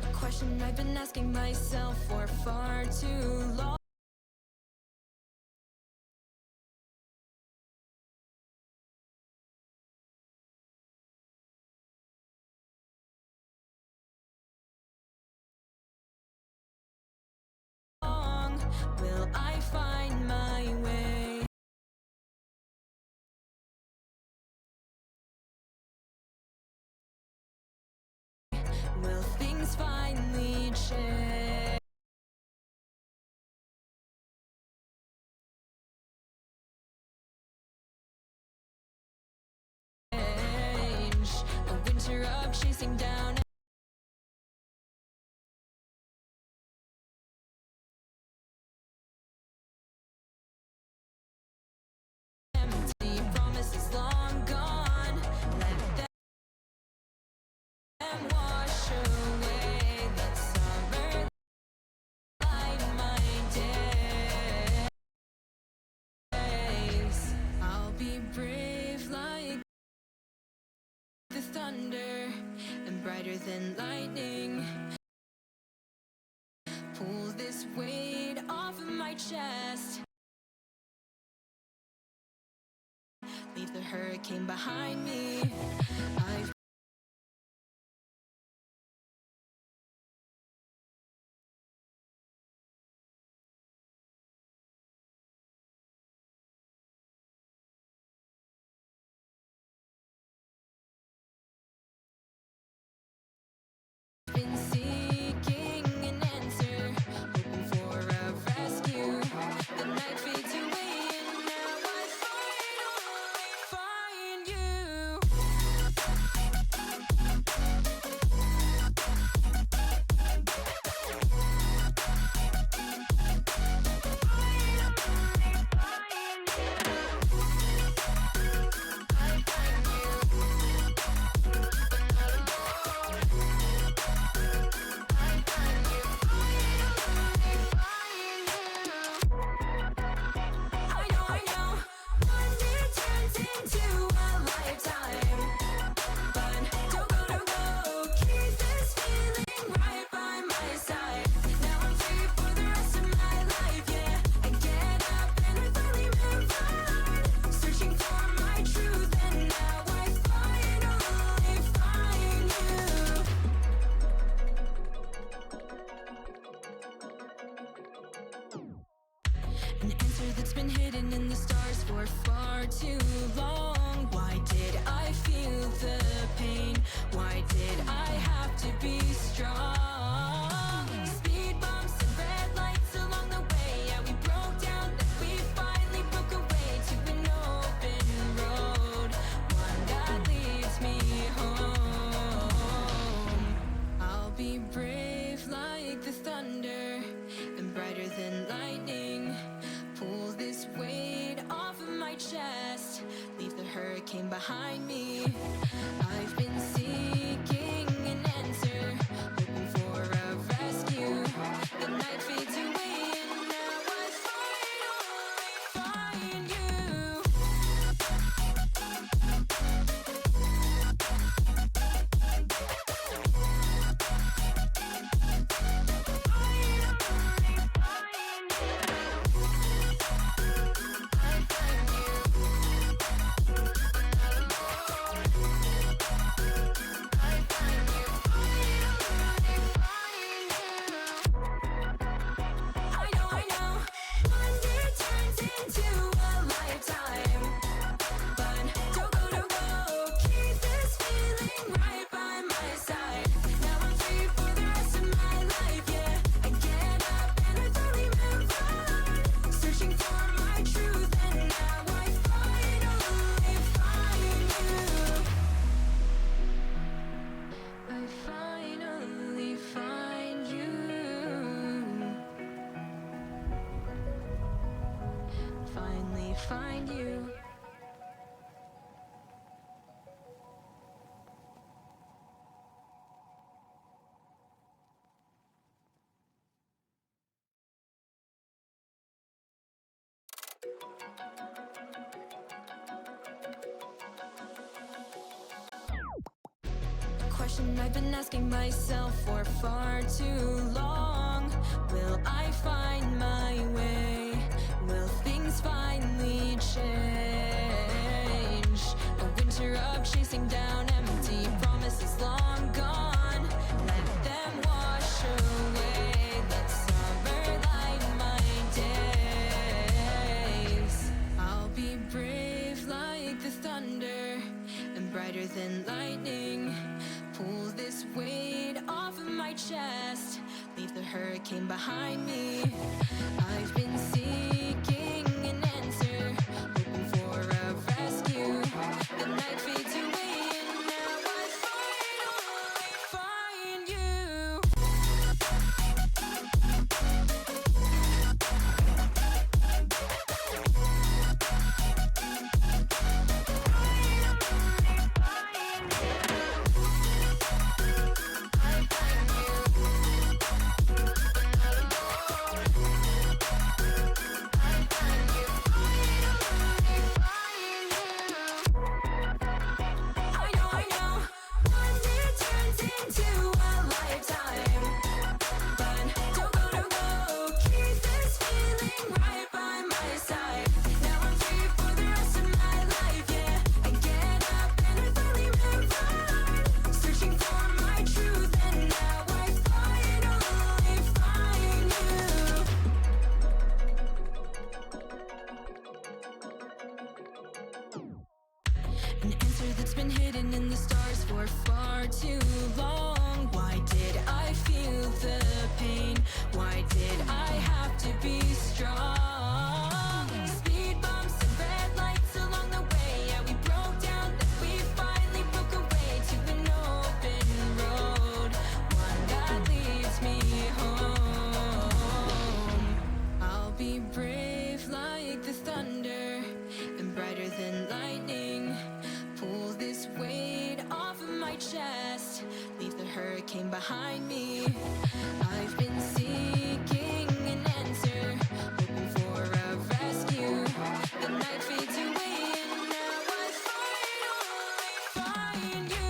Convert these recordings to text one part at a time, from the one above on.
A question I've been asking myself for far too long. Will I find my way? Will things finally change? A winter of chasing down empty promises long gone. Let them wash away. Let summer light my days. I'll be brave like the thunder and brighter than lightning. Pull this weight off of my chest. Leave the hurricane behind me. I've been seeking an answer, hoping for a rescue. The night fades away and now I finally find you. I know, one day turns into a lifetime. But don't go, keep this feeling right by my side. Now I'm free for the rest of my life, yeah. I get up and I finally move on, searching for my truth, and now I finally find you. An answer that's been hidden in the stars for far too long. Why did I feel the pain? Why did I have to be strong? Speed bumps and red lights along the way. Yeah, we broke down, then we finally broke away to an open road, one that leads me home. I'll be brave like the thunder and brighter than lightning. Pull this weight off of my chest. Leave the hurricane behind me. I've been seeking an answer, hoping for a rescue. The night fades away and now I finally find you. I know, one day turns into a lifetime. But don't go, keep this feeling right by my side. Now I'm free for the rest of my life, yeah. I get up and I finally move on, searching for my truth, and now I finally find you. I finally find you. Finally find you. question I've been asking myself for far too long. Will I find my way? Will things finally change? A winter of chasing down empty promises long gone. Let them wash away. Let summer light my days. I'll be brave like the thunder and brighter than lightning. Pull this weight off of my chest. Leave the hurricane behind me. I've been seeking an answer, hoping for a rescue. The night fades away and now I finally find you. I know, one day turns into a lifetime. But don't go, keep this feeling right by my side. Now I'm free for the rest of my life, yeah. I get up and I finally move on. Searching for my truth and now I finally find you. An answer that's been hidden in the stars for far too long. Why did I feel the pain? Why did I have to be strong? Speed bumps and red lights along the way. Yeah, we broke down, then we finally broke away to an open road, one that leads me home. I'll be brave like the thunder and brighter than lightning. Pull this weight off of my chest. Leave the hurricane behind me. I've been seeking an answer, hoping for a rescue. The night fades away and now I finally find you.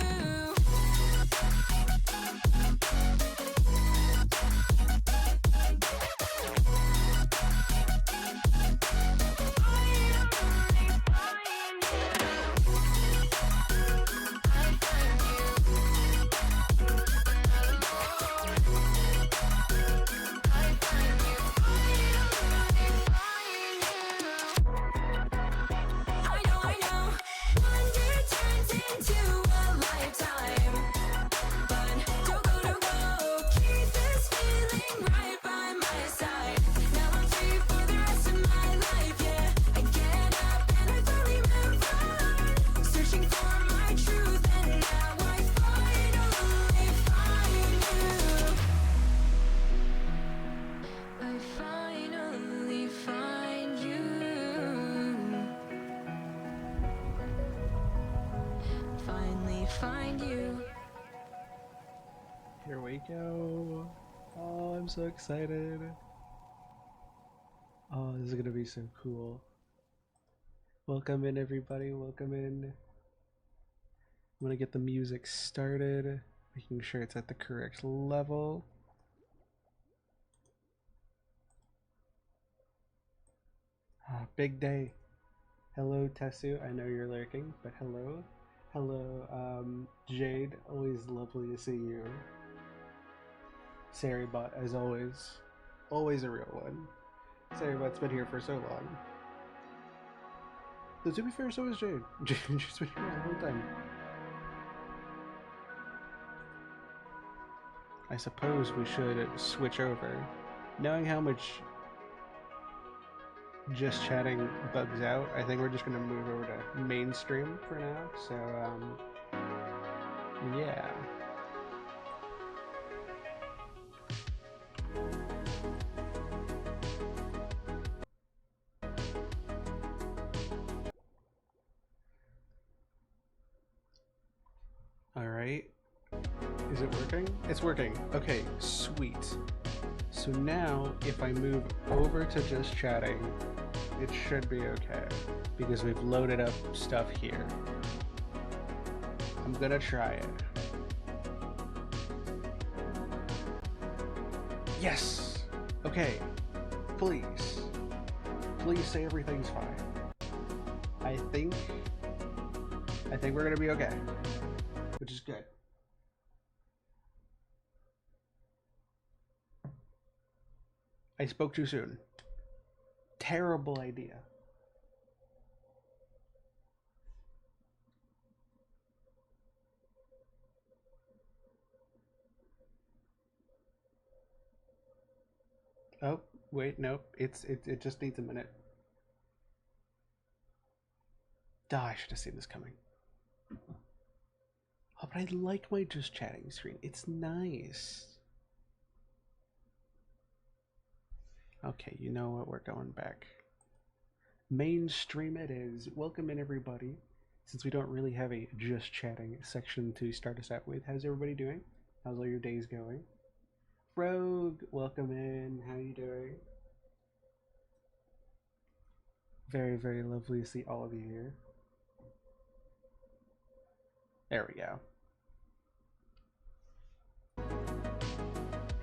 I know, one day turns into a lifetime. But don't go, keep this feeling right by my side. Now I'm free for the rest of my life, yeah. I get up and I finally move on. Searching for my truth and now I finally find you. I finally find you. Finally find you. Here we go. Oh, I'm so excited. Oh, this is gonna be so cool. Welcome in, everybody. Welcome in. I'm gonna get the music started, making sure it's at the correct level. Ah, big day. Hello, Tessu. I know you're lurking, but hello. Hello, Jade. Always lovely to see you. Saribot, as always. Always a real one. Saribot's been here for so long. Though to be fair, so is Jade. She's been here the whole time. I suppose we should switch over. Knowing how much just chatting bugs out, I think we're just gonna move over to mainstream for now. So, yeah. Alright. Is it working? It's working. Okay, sweet. So now, if I move over to just chatting, it should be okay, because we've loaded up stuff here. I'm gonna try it. Yes! Okay. Please. Please say everything's fine. I think we're gonna be okay. Which is good. I spoke too soon. Terrible idea. Oh, wait, nope. It just needs a minute. Duh, I should have seen this coming. Oh, but I like my just chatting screen. It's nice. Okay, you know what? We're going back. Mainstream it is. Welcome in, everybody. Since we don't really have a just chatting section to start us out with, how's everybody doing? How's all your days going? Rogue, welcome in. How you doing? Very, very lovely to see all of you here. There we go.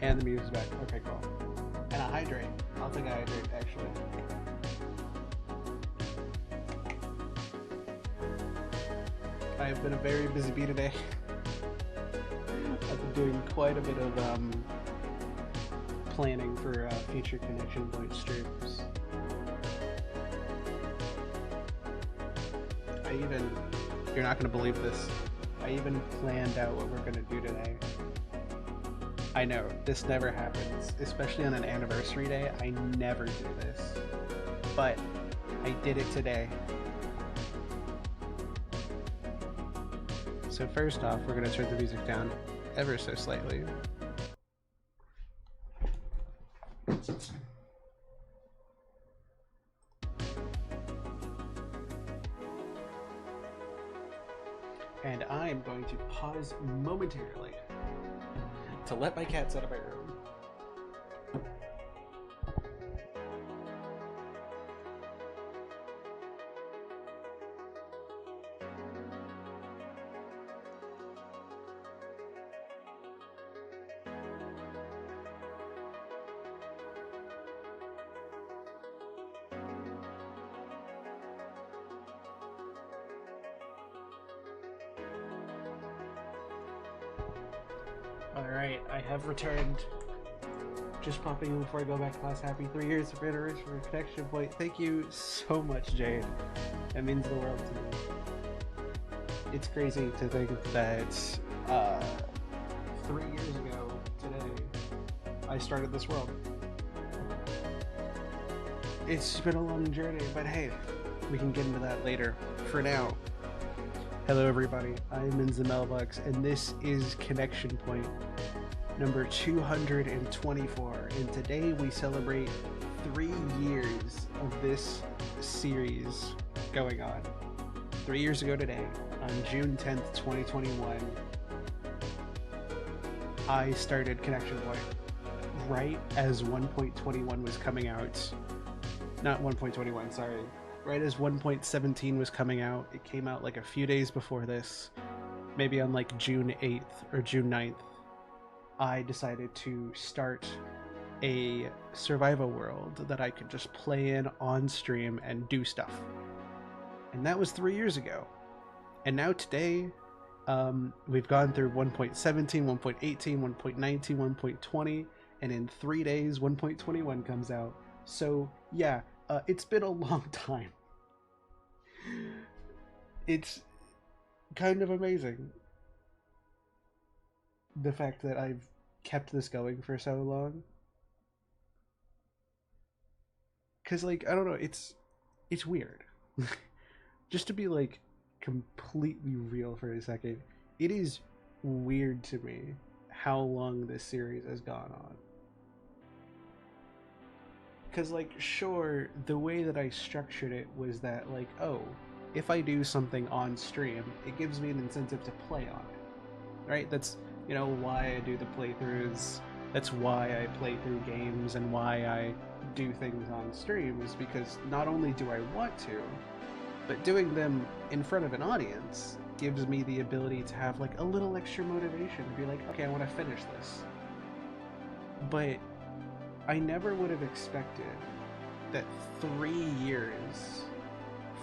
And the music's back. Okay, cool. And a hydrate. I'll take a hydrate, actually. I've been a very busy bee today. I've been doing quite a bit of planning for future Connection Point streams. You're not going to believe this, I even planned out what we're going to do today. I know, this never happens, especially on an anniversary day. I never do this, but I did it today. So first off, we're going to turn the music down ever so slightly. And I'm going to pause momentarily to let my cats out of my room. Alright, I have returned. Just popping in before I go back to class. Happy 3 years of anniversary for Connection Point. Thank you so much, Jade. That means the world to me. It's crazy to think that 3 years ago today, I started this world. It's been a long journey, but hey, we can get into that later. For now, hello everybody, I'm Minzamelbucks, and this is Connection Point number 224, and today we celebrate 3 years of this series going on. 3 years ago today, on June 10th, 2021, I started Connection Point right as 1.21 was coming out. Not 1.21, sorry. Right as 1.17 was coming out. It came out like a few days before this, maybe on like June 8th or June 9th. I decided to start a survival world that I could just play in on stream and do stuff. And that was 3 years ago. And now today, we've gone through 1.17, 1.18, 1.19, 1.20, and in 3 days, 1.21 comes out. So yeah, it's been a long time. It's kind of amazing, the fact that I've kept this going for so long. Cause like, I don't know, it's weird. Just to be like completely real for a second, it is weird to me how long this series has gone on. Cause like, sure, the way that I structured it was that like, oh, if I do something on stream, it gives me an incentive to play on it, right? That's, you know, why I do the playthroughs. That's why I play through games and why I do things on stream, is because not only do I want to, but doing them in front of an audience gives me the ability to have like a little extra motivation to be like, okay, I want to finish this. But I never would have expected that 3 years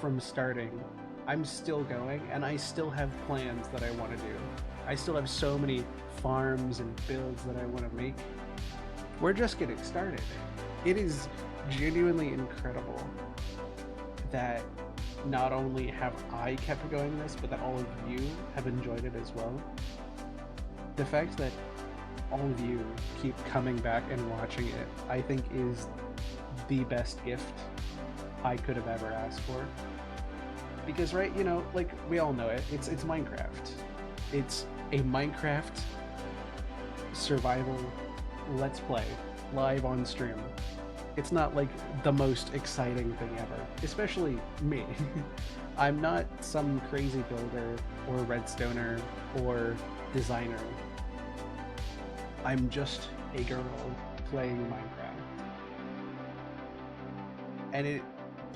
from starting, I'm still going and I still have plans that I want to do. I still have so many farms and builds that I want to make. We're just getting started. It is genuinely incredible that not only have I kept going this, but that all of you have enjoyed it as well. The fact that all of you keep coming back and watching it, I think is the best gift I could have ever asked for. Because, right, you know, like, we all know it, it's Minecraft. It's a Minecraft survival let's play live on stream. It's not like the most exciting thing ever, especially me. I'm not some crazy builder or redstoner or designer. I'm just a girl playing Minecraft. And it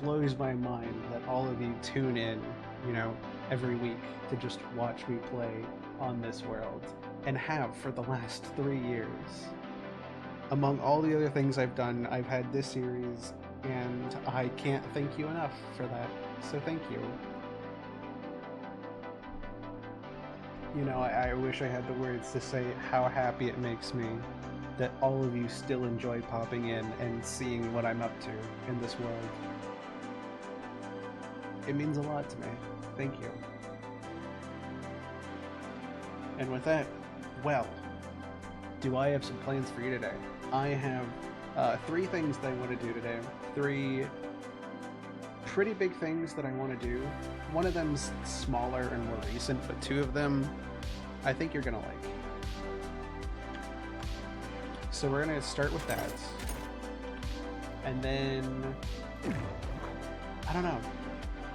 blows my mind that all of you tune in, you know, every week to just watch me play on this world, and have for the last 3 years. Among all the other things I've done, I've had this series, and I can't thank you enough for that, so thank you. You know, I wish I had the words to say how happy it makes me that all of you still enjoy popping in and seeing what I'm up to in this world. It means a lot to me. Thank you. And with that, well, do I have some plans for you today? I have 3 things that I want to do today. 3 pretty big things that I want to do. One of them's smaller and more recent, but 2 of them I think you're gonna like. So we're gonna start with that. And then, I don't know.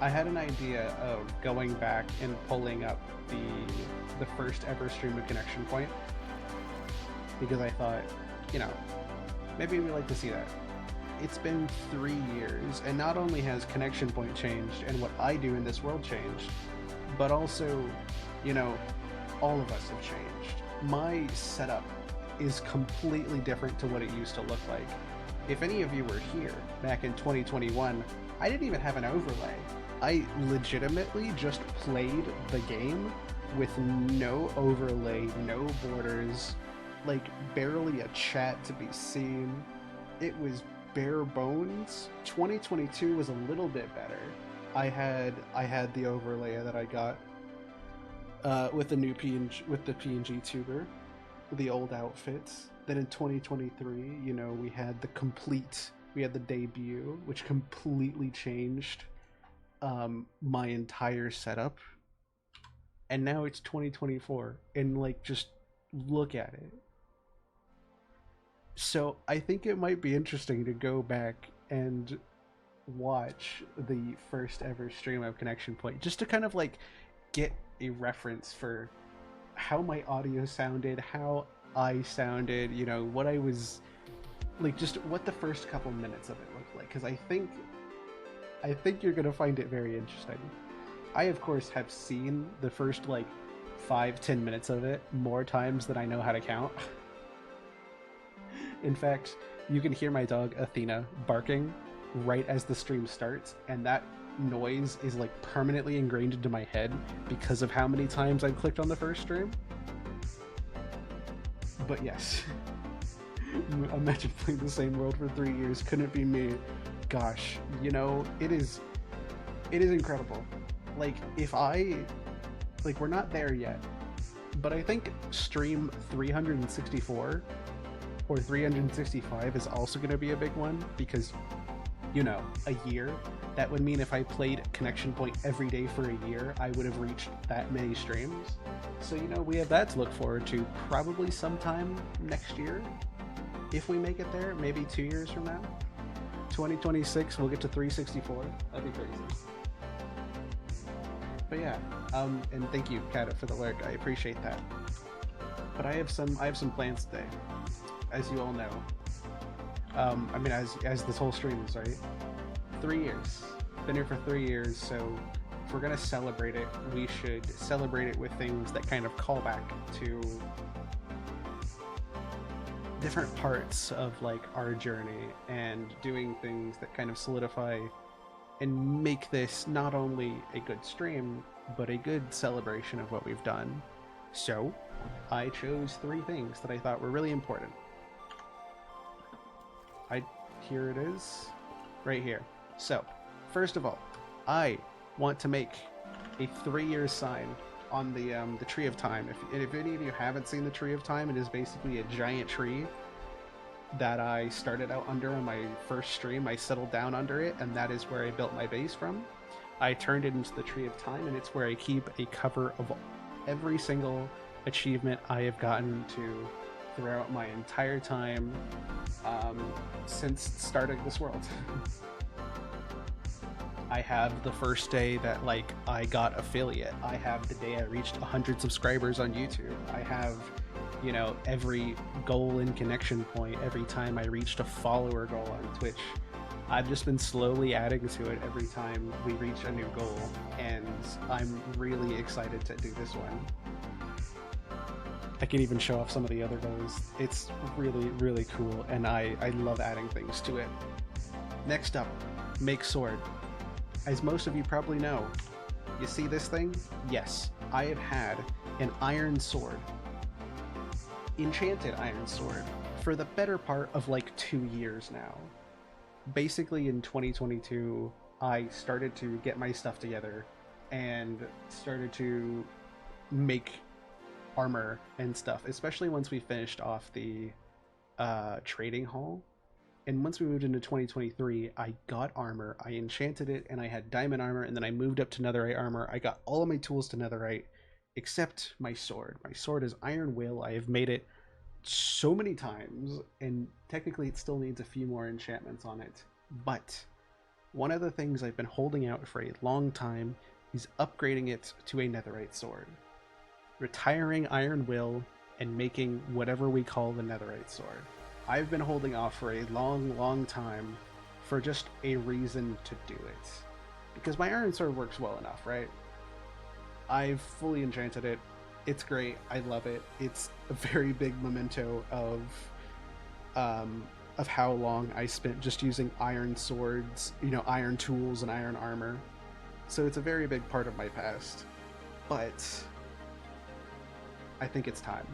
I had an idea of going back and pulling up the first ever stream of Connection Point, because I thought, you know, maybe we'd like to see that. It's been 3 years, and not only has Connection Point changed and what I do in this world changed, but also, you know, all of us have changed. My setup is completely different to what it used to look like. If any of you were here back in 2021, I didn't even have an overlay. I legitimately just played the game with no overlay, no borders, like barely a chat to be seen. It was bare bones. 2022 was a little bit better. I had the overlay that I got with the new PNG tuber, the old outfits. Then in 2023, you know, we had the debut, which completely changed my entire setup. And now it's 2024, and like, just look at it. So I think it might be interesting to go back and watch the first ever stream of Connection Point, just to kind of like get a reference for how my audio sounded, how I sounded, you know, what I was like, just what the first couple minutes of it looked like, because I think you're gonna find it very interesting. I of course have seen the first like 5-10 minutes of it more times than I know how to count. In fact, you can hear my dog Athena barking right as the stream starts, and that noise is like permanently ingrained into my head because of how many times I've clicked on the first stream. But yes, imagine playing the same world for 3 years. Couldn't be me. Gosh, you know, it is incredible. Like, we're not there yet, but I think stream 364 or 365 is also going to be a big one, because, you know, a year, that would mean if I played Connection Point every day for a year, I would have reached that many streams. So, you know, we have that to look forward to probably sometime next year. If we make it there, maybe 2 years from now. 2026, we'll get to 364. That'd be crazy. But yeah, and thank you, Kata, for the lurk. I appreciate that. But I have some plans today, as you all know. I mean, as this whole stream is, right? 3 years. Been here for 3 years, so if we're gonna celebrate it, we should celebrate it with things that kind of call back to different parts of like our journey and doing things that kind of solidify and make this not only a good stream but a good celebration of what we've done. So I chose 3 things that I thought were really important. Here it is, right here. So first of all, I want to make a 3-year sign on the Tree of Time. If any of you haven't seen the Tree of Time, it is basically a giant tree that I started out under on my first stream. I settled down under it, and that is where I built my base from. I turned it into the Tree of Time, and it's where I keep a cover of every single achievement I have gotten to throughout my entire time since starting this world. I have the first day that like I got affiliate. I have the day I reached 100 subscribers on YouTube. I have, you know, every goal and connection point every time I reached a follower goal on Twitch. I've just been slowly adding to it every time we reach a new goal, and I'm really excited to do this one. I can even show off some of the other goals. It's really, really cool, and I love adding things to it. Next up, make sword. As most of you probably know, you see this thing? Yes, I have had an iron sword, enchanted iron sword, for the better part of like 2 years now. Basically in 2022, I started to get my stuff together and started to make armor and stuff, especially once we finished off the trading hall. And once we moved into 2023, I got armor, I enchanted it, and I had diamond armor, and then I moved up to netherite armor. I got all of my tools to netherite, except my sword. My sword is iron will. I have made it so many times, and technically it still needs a few more enchantments on it. But one of the things I've been holding out for a long time is upgrading it to a netherite sword. Retiring iron will and making whatever we call the netherite sword. I've been holding off for a long time for just a reason to do it. Because my iron sword works well enough, right? I've fully enchanted it. It's great. I love it. It's a very big memento of how long I spent just using iron swords, you know, iron tools and iron armor. So it's a very big part of my past. But I think it's time.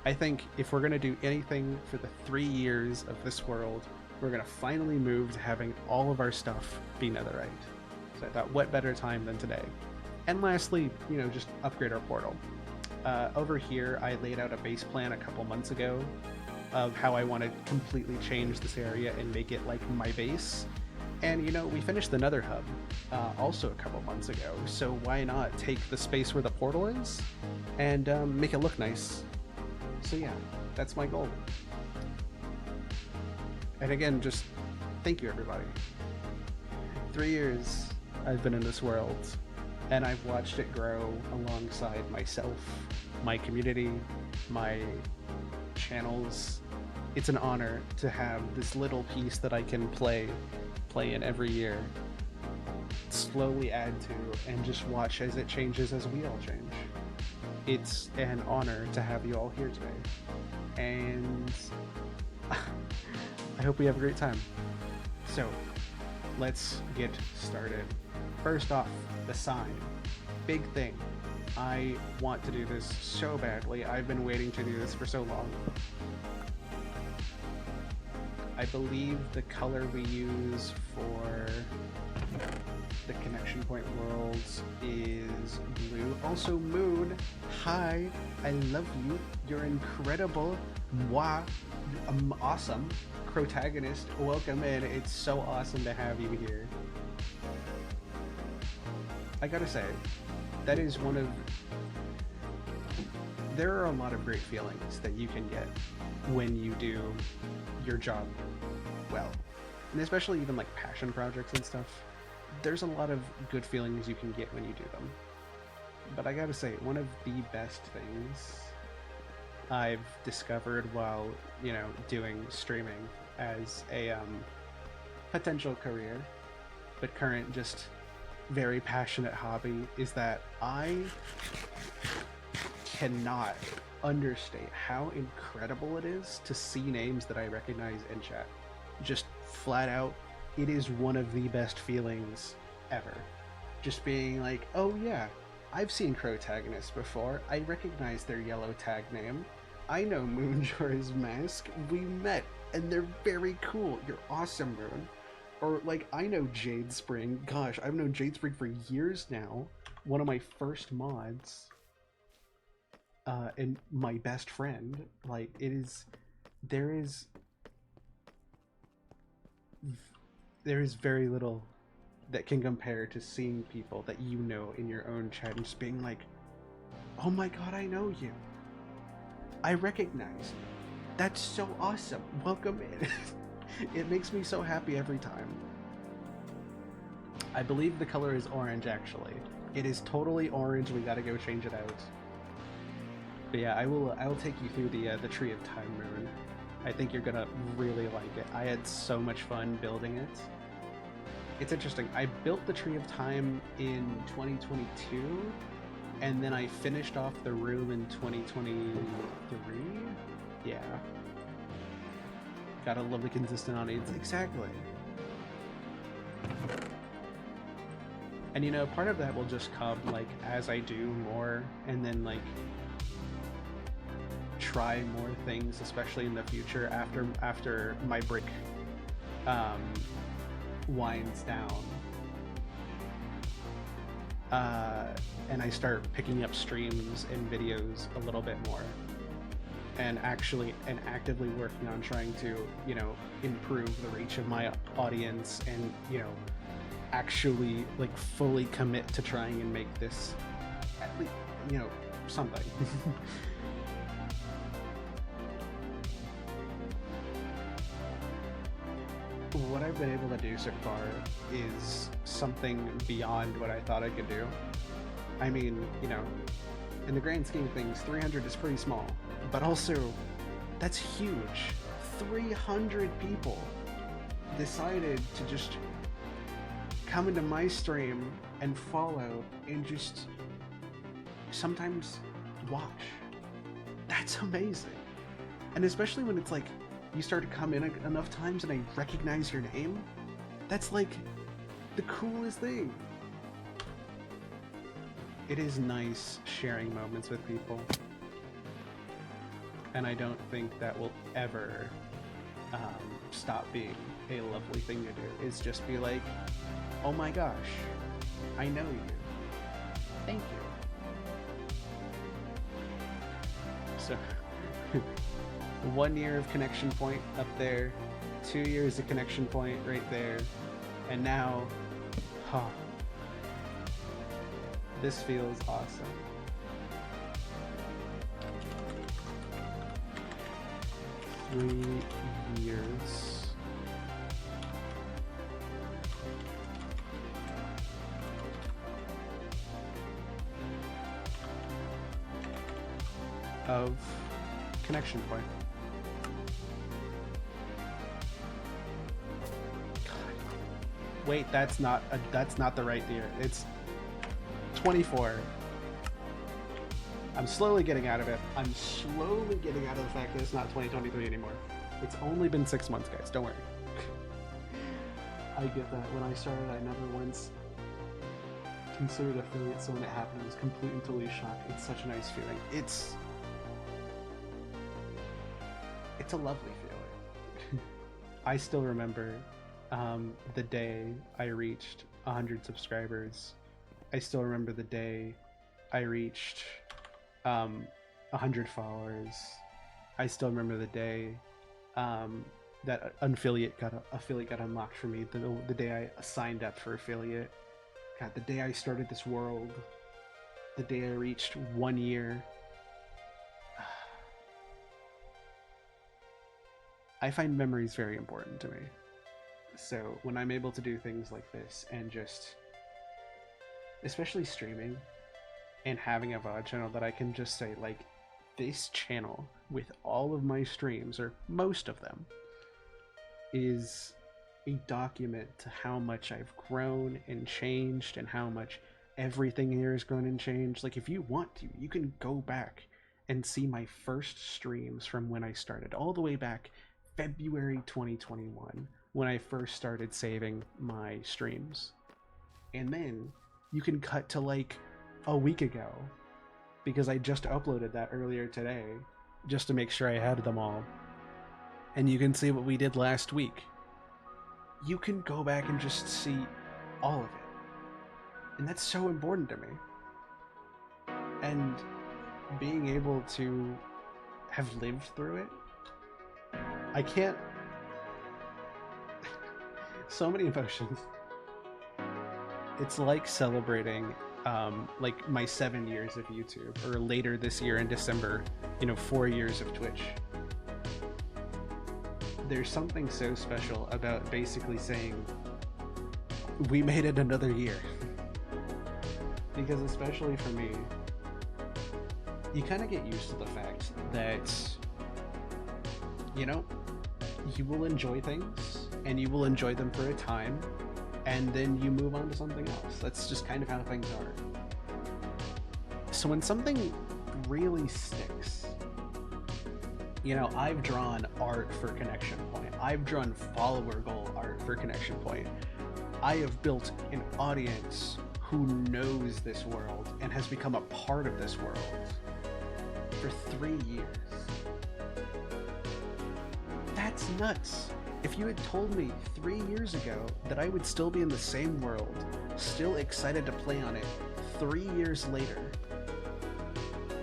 I think if we're going to do anything for the 3 years of this world, we're going to finally move to having all of our stuff be netherite. So I thought, what better time than today? And lastly, you know, just upgrade our portal. Over here, I laid out a base plan a couple months ago of how I want to completely change this area and make it like my base. And, you know, we finished the Nether Hub also a couple months ago, so why not take the space where the portal is and make it look nice? So yeah, that's my goal. And again, just thank you, everybody. 3 years I've been in this world, and I've watched it grow alongside myself, my community, my channels. It's an honor to have this little piece that I can play in every year, slowly add to, and just watch as it changes as we all change. It's an honor to have you all here today, and I hope we have a great time. So let's get started. First off, the sign. Big thing. I want to do this so badly. I've been waiting to do this for so long. I believe the color we use for the connection point worlds is blue. Also, Moon, hi, I love you. You're incredible. Mwah. Awesome. Protagonist, welcome in. It's so awesome to have you here. I gotta say, that is one of... There are a lot of great feelings that you can get when you do your job well. And especially even like passion projects and stuff. There's a lot of good feelings you can get when you do them. But I gotta say, one of the best things I've discovered while, you know, doing streaming as a potential career, but current just very passionate hobby, is that I cannot understate how incredible it is to see names that I recognize in chat. Just flat out, it is one of the best feelings ever. Just being like, oh yeah, I've seen Protagonist before. I recognize their yellow tag name. I know Moonjor's mask. We met, and they're very cool. You're awesome, Moon. Or, like, I know Jade Spring. Gosh, I've known Jade Spring for years now. One of my first mods. And my best friend. Like, there is very little that can compare to seeing people that you know in your own chat and just being like, oh my god, I know you. I recognize you. That's so awesome. Welcome in. It makes me so happy every time. I believe the color is orange, actually. It is totally orange. We gotta go change it out. But yeah, I will take you through the Tree of Time, Moon. I think you're gonna really like it. I had so much fun building it. It's interesting. I built the Tree of Time in 2022, and then I finished off the room in 2023. Yeah. Got a lovely consistent audience. Exactly. And you know, part of that will just come like as I do more, and then like try more things, especially in the future after my break winds down. And I start picking up streams and videos a little bit more. And actively working on trying to, you know, improve the reach of my audience and, you know, actually like fully commit to trying and make this at least, you know, something. What I've been able to do so far is something beyond what I thought I could do. I mean, you know, in the grand scheme of things, 300 is pretty small. But also, that's huge. 300 people decided to just come into my stream and follow and just sometimes watch. That's amazing. And especially when it's like, you start to come in enough times and I recognize your name, that's like the coolest thing. It is nice sharing moments with people. And I don't think that will ever stop being a lovely thing to do. Is just be like, oh my gosh, I know you. Thank you. So, 1 year of Connection Point up there, 2 years of Connection Point right there, and now, this feels awesome. 3 years. Of Connection Point. God. Wait, that's not the right year. It's 24. I'm slowly getting out of it. I'm slowly getting out of the fact that it's not 2023 anymore. It's only been 6 months, guys. Don't worry. I get that. When I started, I never once considered affiliate, so when it happened, I was completely and totally shocked. It's such a nice feeling. It's a lovely feeling. I still remember the day I reached 100 subscribers. I still remember the day I reached 100 followers. I still remember the day that affiliate got unlocked for me. The day I signed up for affiliate. God, the day I started this world. The day I reached 1 year. I find memories very important to me. So when I'm able to do things like this and just, especially streaming and having a VOD channel that I can just say, like, this channel with all of my streams, or most of them, is a document to how much I've grown and changed and how much everything here has grown and changed. Like, if you want to, you can go back and see my first streams from when I started, all the way back February 2021, when I first started saving my streams. And then you can cut to like a week ago, because I just uploaded that earlier today just to make sure I had them all. And you can see what we did last week. You can go back and just see all of it. And that's so important to me. And being able to have lived through it, I can't... so many emotions. It's like celebrating like my 7 years of YouTube, or later this year in December, 4 years of Twitch. There's something so special about basically saying, we made it another year. Because especially for me, you kind of get used to the fact that, you will enjoy things, and you will enjoy them for a time, and then you move on to something else. That's just kind of how things are. So when something really sticks, I've drawn art for Connection Point. I've drawn follower goal art for Connection Point. I have built an audience who knows this world and has become a part of this world for 3 years. That's nuts. If you had told me 3 years ago that I would still be in the same world, still excited to play on it 3 years later,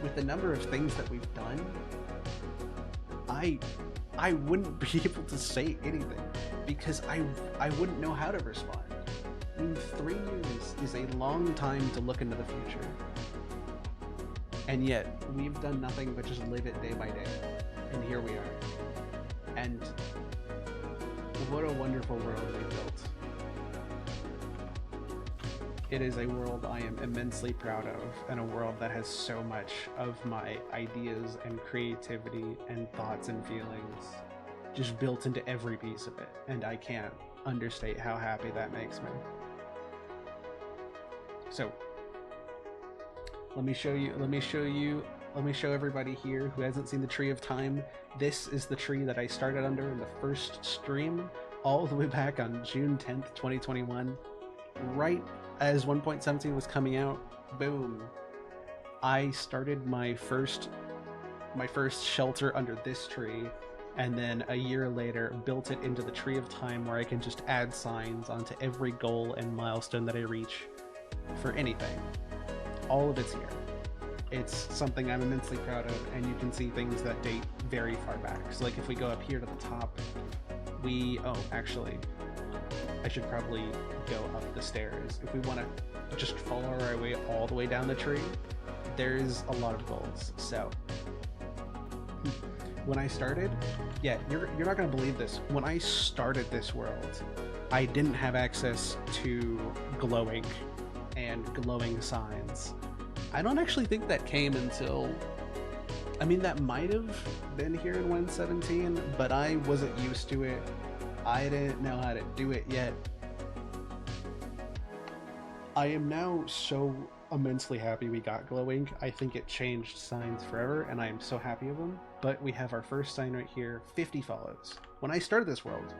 with the number of things that we've done, I wouldn't be able to say anything, because I wouldn't know how to respond. I mean, 3 years is a long time to look into the future. And yet, we've done nothing but just live it day by day. And here we are. And what a wonderful world we've built. It is a world I am immensely proud of, and a world that has so much of my ideas and creativity and thoughts and feelings just built into every piece of it, and I can't understate how happy that makes me. So, let me show everybody here who hasn't seen the Tree of Time. This is the tree that I started under in the first stream, all the way back on June 10th, 2021. Right as 1.17 was coming out, boom, I started my first shelter under this tree, and then a year later built it into the Tree of Time, where I can just add signs onto every goal and milestone that I reach for anything. All of it's here. It's something I'm immensely proud of, and you can see things that date very far back. So like if we go up here to the top, actually, I should probably go up the stairs. If we want to just follow our way all the way down the tree, there's a lot of goals. So when I started, yeah, you're not going to believe this. When I started this world, I didn't have access to glowing and glowing signs. I don't actually think that came until, that might have been here in 1.17, but I wasn't used to it. I didn't know how to do it yet. I am now so immensely happy we got glowing. I think it changed signs forever, and I am so happy of them. But we have our first sign right here, 50 follows. When I started this world,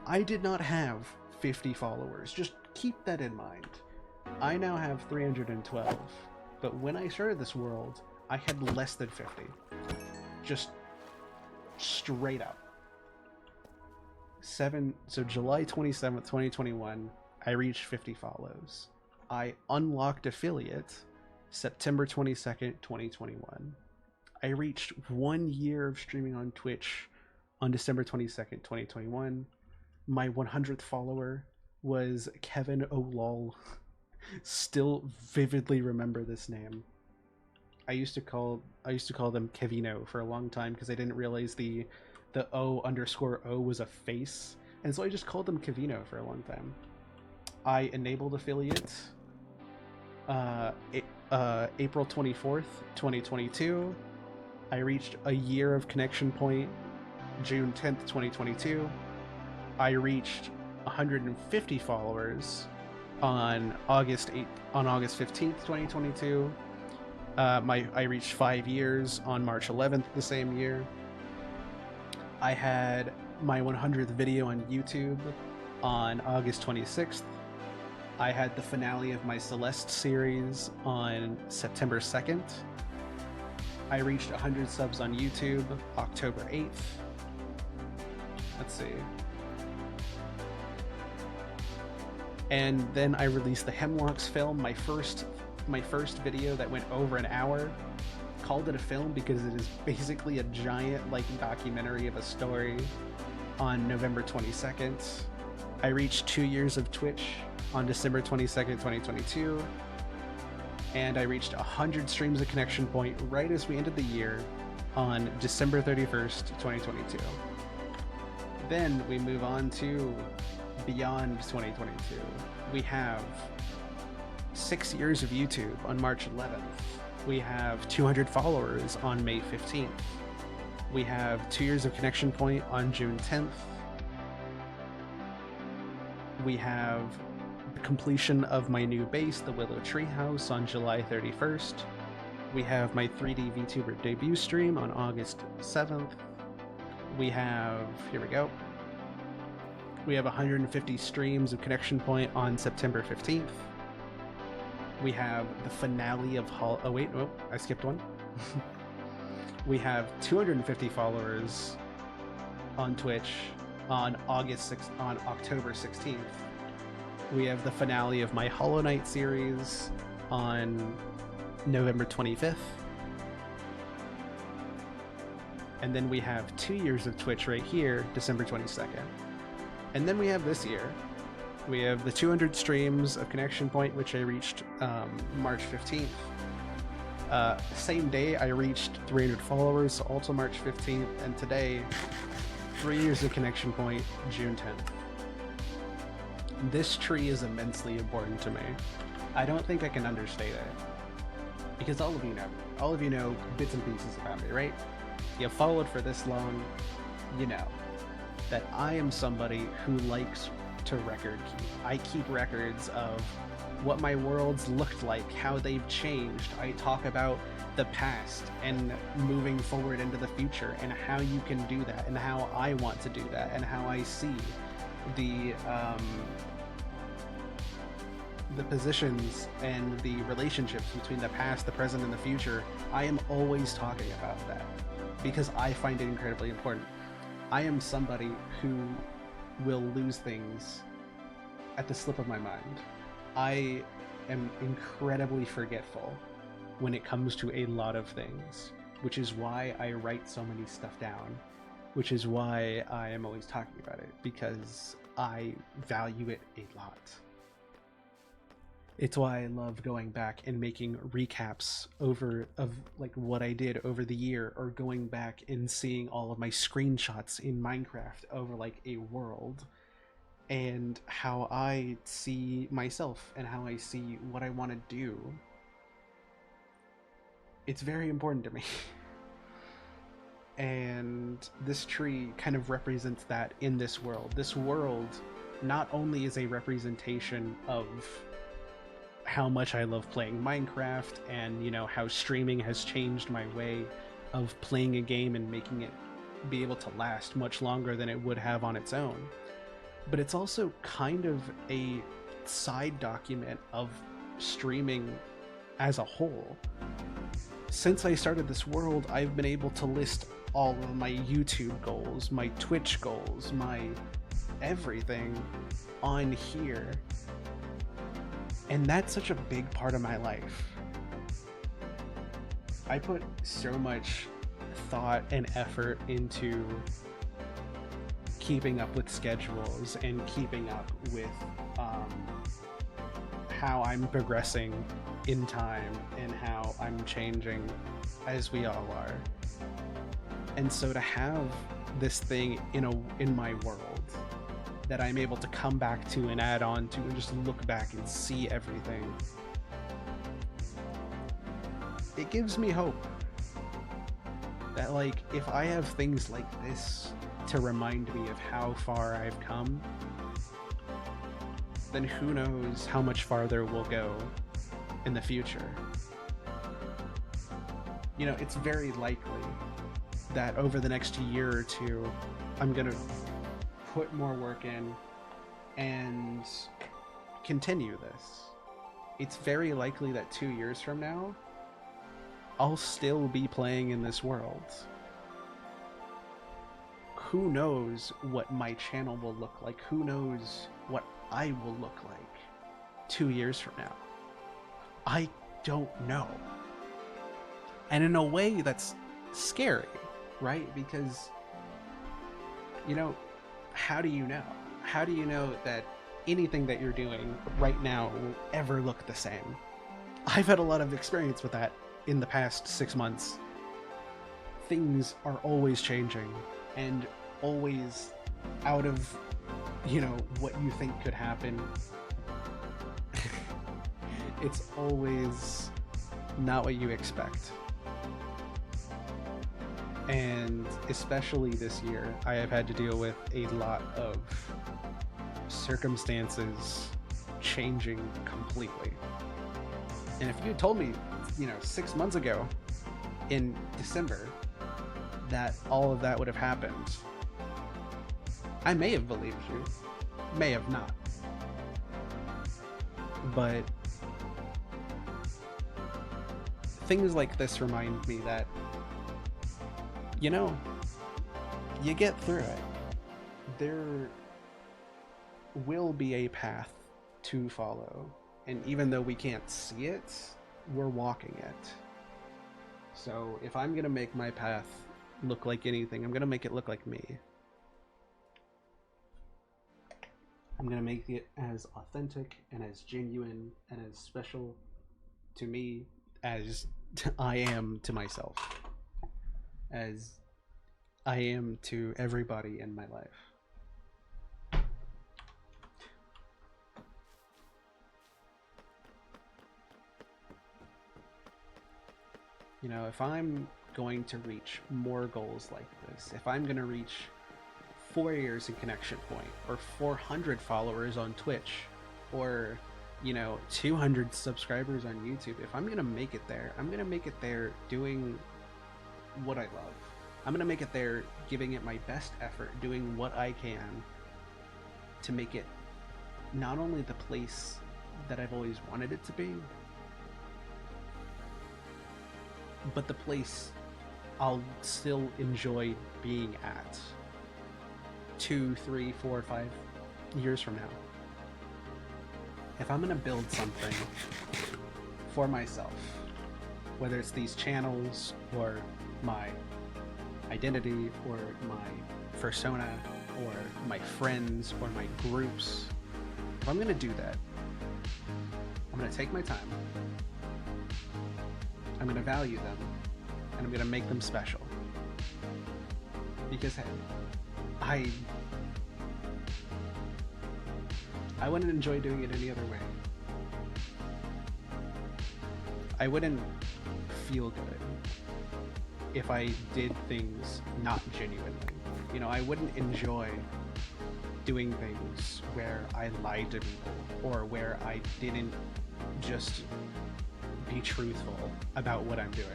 I did not have 50 followers. Just keep that in mind. I now have 312. But when I started this world, I had less than 50. Just straight up. So July 27th, 2021, I reached 50 follows. I unlocked affiliate September 22nd, 2021. I reached 1 year of streaming on Twitch on December 22nd, 2021. My 100th follower was Kevin O'Lol. Still vividly remember this name. I used to call them Kevino for a long time because I didn't realize the O_O was a face, and so I just called them Kevino for a long time. I enabled affiliate April 24th, 2022. I reached a year of Connection Point June 10th, 2022. I reached 150 followers on August 15th, 2022. I reached 5 years on March 11th the same year. I had my 100th video on YouTube on August 26th. I had the finale of my Celeste series on September 2nd. I reached 100 subs on YouTube October 8th. Let's see. And then I released the Hemlocks film, my first video that went over an hour. Called it a film because it is basically a giant documentary of a story, on November 22nd. I reached 2 years of Twitch on December 22nd, 2022. And I reached 100 streams of Connection Point right as we ended the year on December 31st, 2022. Then we move on to beyond 2022. We have 6 years of YouTube on March 11th. We have 200 followers on May 15th. We have 2 years of Connection Point on June 10th. We have the completion of my new base, the Willow Treehouse, on July 31st. We have my 3D VTuber debut stream on August 7th. We have, here we go. We have 150 streams of Connection Point on September 15th. We have the finale of I skipped one. We have 250 followers on Twitch on October 16th. We have the finale of my Hollow Knight series on November 25th. And then we have 2 years of Twitch right here, December 22nd. And then we have this year. We have the 200 streams of Connection Point, which I reached March 15th. Same day I reached 300 followers, so also March 15th. And today, 3 years of Connection Point, June 10th. This tree is immensely important to me. I don't think I can understate it. Because all of you know bits and pieces about me, right? You've followed for this long, you know that I am somebody who likes to record keep. I keep records of what my worlds looked like, how they've changed. I talk about the past and moving forward into the future and how you can do that and how I want to do that and how I see the positions and the relationships between the past, the present, and the future. I am always talking about that because I find it incredibly important. I am somebody who will lose things at the slip of my mind. I am incredibly forgetful when it comes to a lot of things, which is why I write so many stuff down, which is why I am always talking about it, because I value it a lot. It's why I love going back and making recaps of what I did over the year, or going back and seeing all of my screenshots in Minecraft over a world, and how I see myself and how I see what I want to do. It's very important to me. And this tree kind of represents that in this world. This world not only is a representation of how much I love playing Minecraft and, how streaming has changed my way of playing a game and making it be able to last much longer than it would have on its own. But it's also kind of a side document of streaming as a whole. Since I started this world, I've been able to list all of my YouTube goals, my Twitch goals, my everything on here. And that's such a big part of my life. I put so much thought and effort into keeping up with schedules and keeping up with how I'm progressing in time and how I'm changing as we all are. And so to have this thing in my world that I'm able to come back to and add on to and just look back and see everything, it gives me hope that if I have things like this to remind me of how far I've come, then who knows how much farther we'll go in the future. you know, it's very likely that over the next year or two, I'm going to put more work in and continue this. It's very likely that 2 years from now, I'll still be playing in this world. Who knows what my channel will look like? Who knows what I will look like 2 years from now? I don't know. And in a way, that's scary, right? Because, you know, how do you know? How do you know that anything that you're doing right now will ever look the same? I've had a lot of experience with that in the past 6 months. Things are always changing and always out of, you know, what you think could happen. It's always not what you expect. And especially this year, I have had to deal with a lot of circumstances changing completely. And if you had told me, you know, 6 months ago in December that all of that would have happened, I may have believed you, may have not. But things like this remind me that, you know, you get through it. There will be a path to follow. And even though we can't see it, we're walking it. So if I'm going to make my path look like anything, I'm going to make it look like me. I'm going to make it as authentic and as genuine and as special to me as I am to myself. As I am to everybody in my life. You know, if I'm going to reach more goals like this, if I'm going to reach 4 years in Connection Point, or 400 followers on Twitch, or, you know, 200 subscribers on YouTube, if I'm going to make it there, I'm going to make it there doing what I love. I'm going to make it there giving it my best effort, doing what I can to make it not only the place that I've always wanted it to be, but the place I'll still enjoy being at 2, 3, 4, 5 years from now. If I'm going to build something for myself, whether it's these channels or my identity or my persona or my friends or my groups, if I'm going to do that, I'm going to take my time, I'm going to value them, and I'm going to make them special. Because I wouldn't enjoy doing it any other way. I wouldn't feel good if I did things not genuinely. You know, I wouldn't enjoy doing things where I lied to people or where I didn't just be truthful about what I'm doing.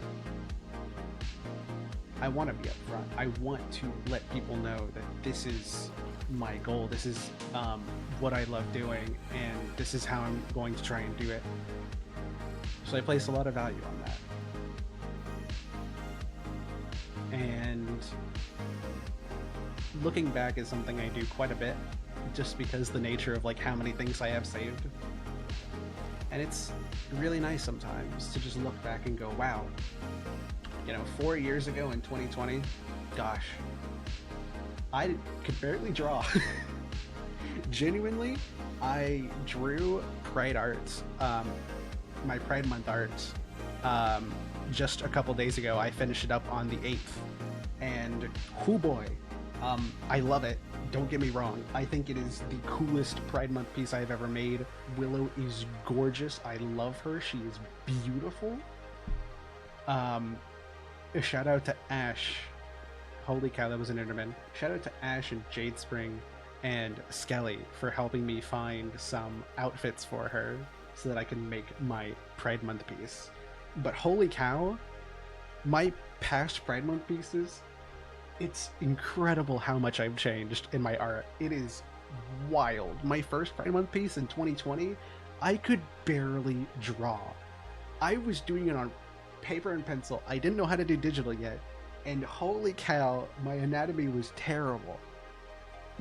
I want to be upfront. I want to let people know that this is my goal, this is what I love doing, and this is how I'm going to try and do it. So I place a lot of value on that. And looking back is something I do quite a bit, just because the nature of like how many things I have saved. And it's really nice sometimes to just look back and go, wow, you know, 4 years ago in 2020, gosh, I could barely draw. Genuinely, I drew Pride art, my Pride Month art, just a couple days ago. I finished it up on the 8th, and oh boy, I love it. Don't get me wrong, I think it is the coolest Pride Month piece I've ever made. Willow is gorgeous. I love her. She is beautiful. A shout out to Ash. Holy cow, that was an intermin. Shout out to Ash and Jade Spring and Skelly for helping me find some outfits for her so that I can make my Pride Month piece. But holy cow, My past Pride Month pieces, it's incredible how much I've changed in my art. It is wild. My first Pride Month piece in 2020, I could barely draw. I was doing it on paper and pencil. I didn't know how to do digital yet. And holy cow, my anatomy was terrible.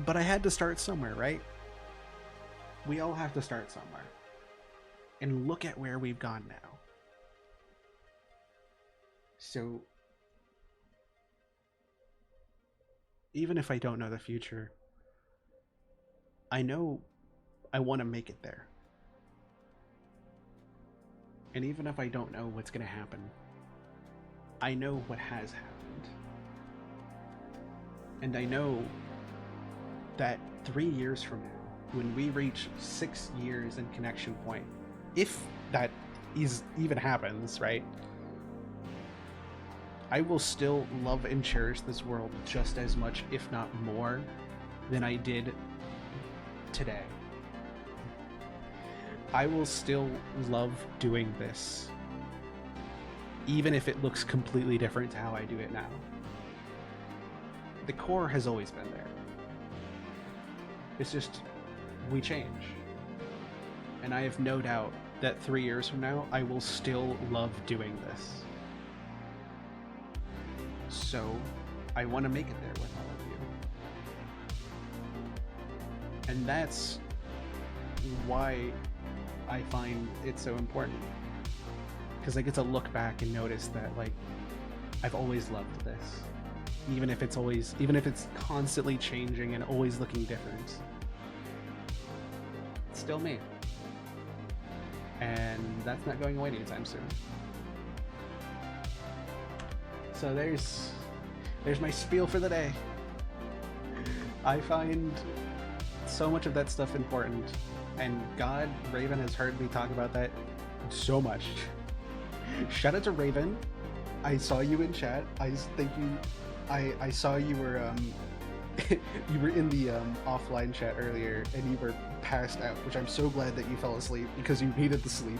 But I had to start somewhere, right? We all have to start somewhere. And look at where we've gone now. So, even if I don't know the future, I know I want to make it there. And even if I don't know what's going to happen, I know what has happened. And I know that 3 years from now, when we reach 6 years in Connection Point, if that even happens, right? I will still love and cherish this world just as much, if not more, than I did today. I will still love doing this, even if it looks completely different to how I do it now. The core has always been there. It's just, we change. And I have no doubt that 3 years from now, I will still love doing this. So, I want to make it there with all of you. And that's why I find it so important. Because I get to look back and notice that, like, I've always loved this. Even if it's constantly changing and always looking different. It's still me. And that's not going away anytime soon. So there's my spiel for the day. I find so much of that stuff important, and God, Raven has heard me talk about that so much. Shout out to Raven. I saw you in chat. I saw you were you were in the offline chat earlier, and you were passed out, which I'm so glad that you fell asleep because you needed the sleep.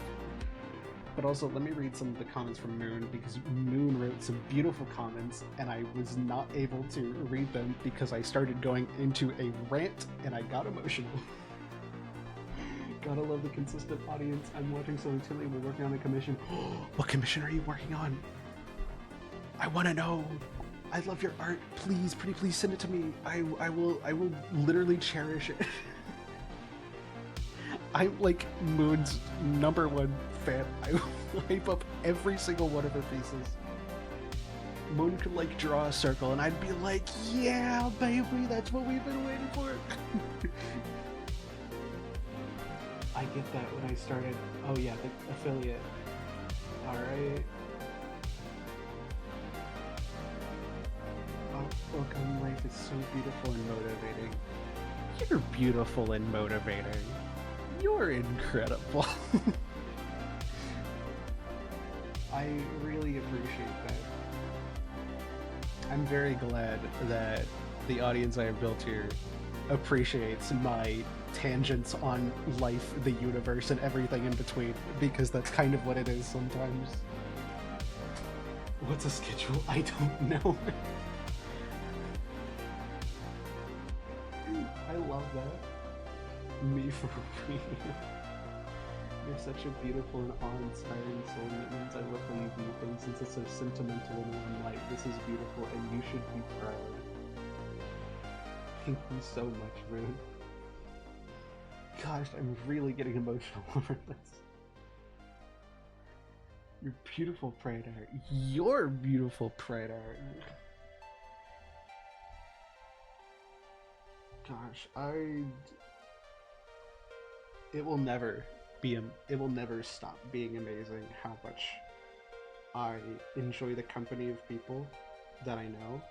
But also, let me read some of the comments from Moon, because Moon wrote some beautiful comments, and I was not able to read them because I started going into a rant, and I got emotional. Gotta love the consistent audience. I'm watching so intently. We're working on a commission. What commission are you working on? I want to know. I love your art. Please, pretty please send it to me. I will literally cherish it. I'm like Moon's #1 fan. I will hype up every single one of her pieces. Moon could like draw a circle and I'd be like, yeah, baby, that's what we've been waiting for. I get that when I started. Oh yeah, the affiliate. Alright. Welcome, life is so beautiful and motivating. You're beautiful and motivating. You're incredible. I really appreciate that. I'm very glad that the audience I have built here appreciates my tangents on life, the universe, and everything in between, because that's kind of what it is sometimes. What's a schedule? I don't know. I love that. Me for real. You're such a beautiful and awe-inspiring soul. It means I love how you view things since it's so sentimental and warm light. This is beautiful and you should be proud. Thank you so much, Rune. Gosh, I'm really getting emotional over this. You're beautiful pride art. You're beautiful pride art. Gosh, it will never stop being amazing how much I enjoy the company of people that I know.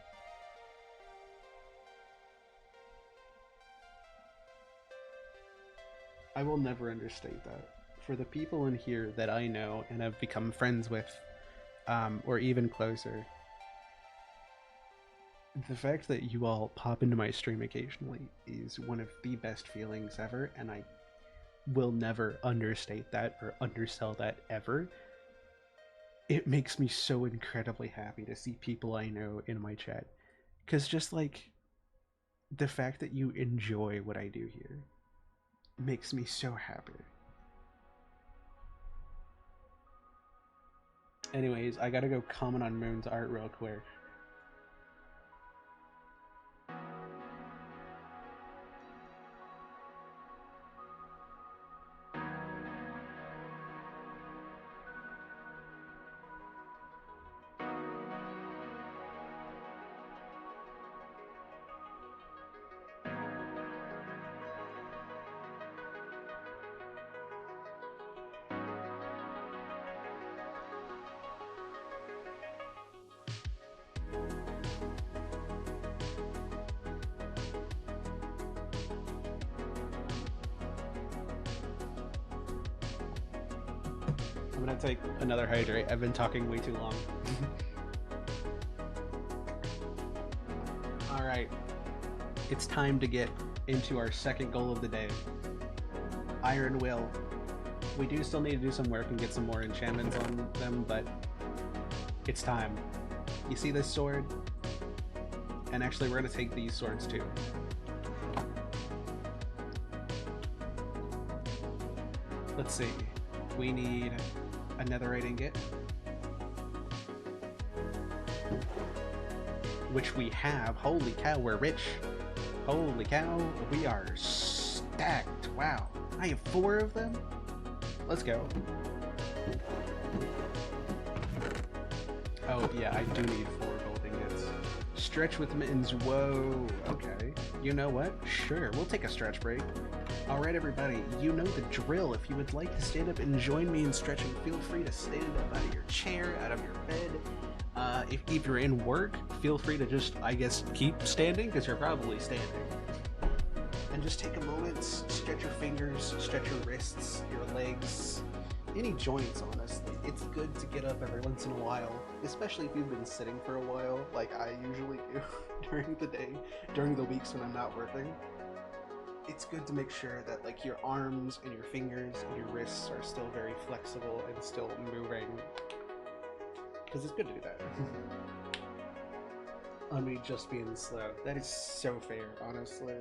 I will never understate that. For the people in here that I know and have become friends with, or even closer, the fact that you all pop into my stream occasionally is one of the best feelings ever, and I will never understate that or undersell that ever. it makes me so incredibly happy to see people I know in my chat. Because just like the fact that you enjoy what I do here makes me so happy. Anyways, I gotta go comment on Moon's art real quick. I'm gonna take another hydrate. I've been talking way too long. Alright. It's time to get into our second goal of the day. Iron Will. We do still need to do some work and get some more enchantments on them, but it's time. You see this sword? And actually, we're gonna take these swords too. Let's see. We need a netherite ingot, which we have. Holy cow, we're rich. Holy cow, we are stacked. Wow, I have 4 of them. Let's go. Oh yeah, I do need 4 gold ingots. Stretch with mittens. Whoa, okay. You know what? Sure, we'll take a stretch break. Alright everybody, you know the drill. If you would like to stand up and join me in stretching, feel free to stand up out of your chair, out of your bed. If you're in work, feel free to just, I guess, keep standing, because you're probably standing. And just take a moment, stretch your fingers, stretch your wrists, your legs, any joints, honestly. It's good to get up every once in a while, especially if you've been sitting for a while, like I usually do during the day, during the weeks when I'm not working. It's good to make sure that like your arms and your fingers and your wrists are still very flexible and still moving, because it's good to do that. On me just being slow. That is so fair, honestly.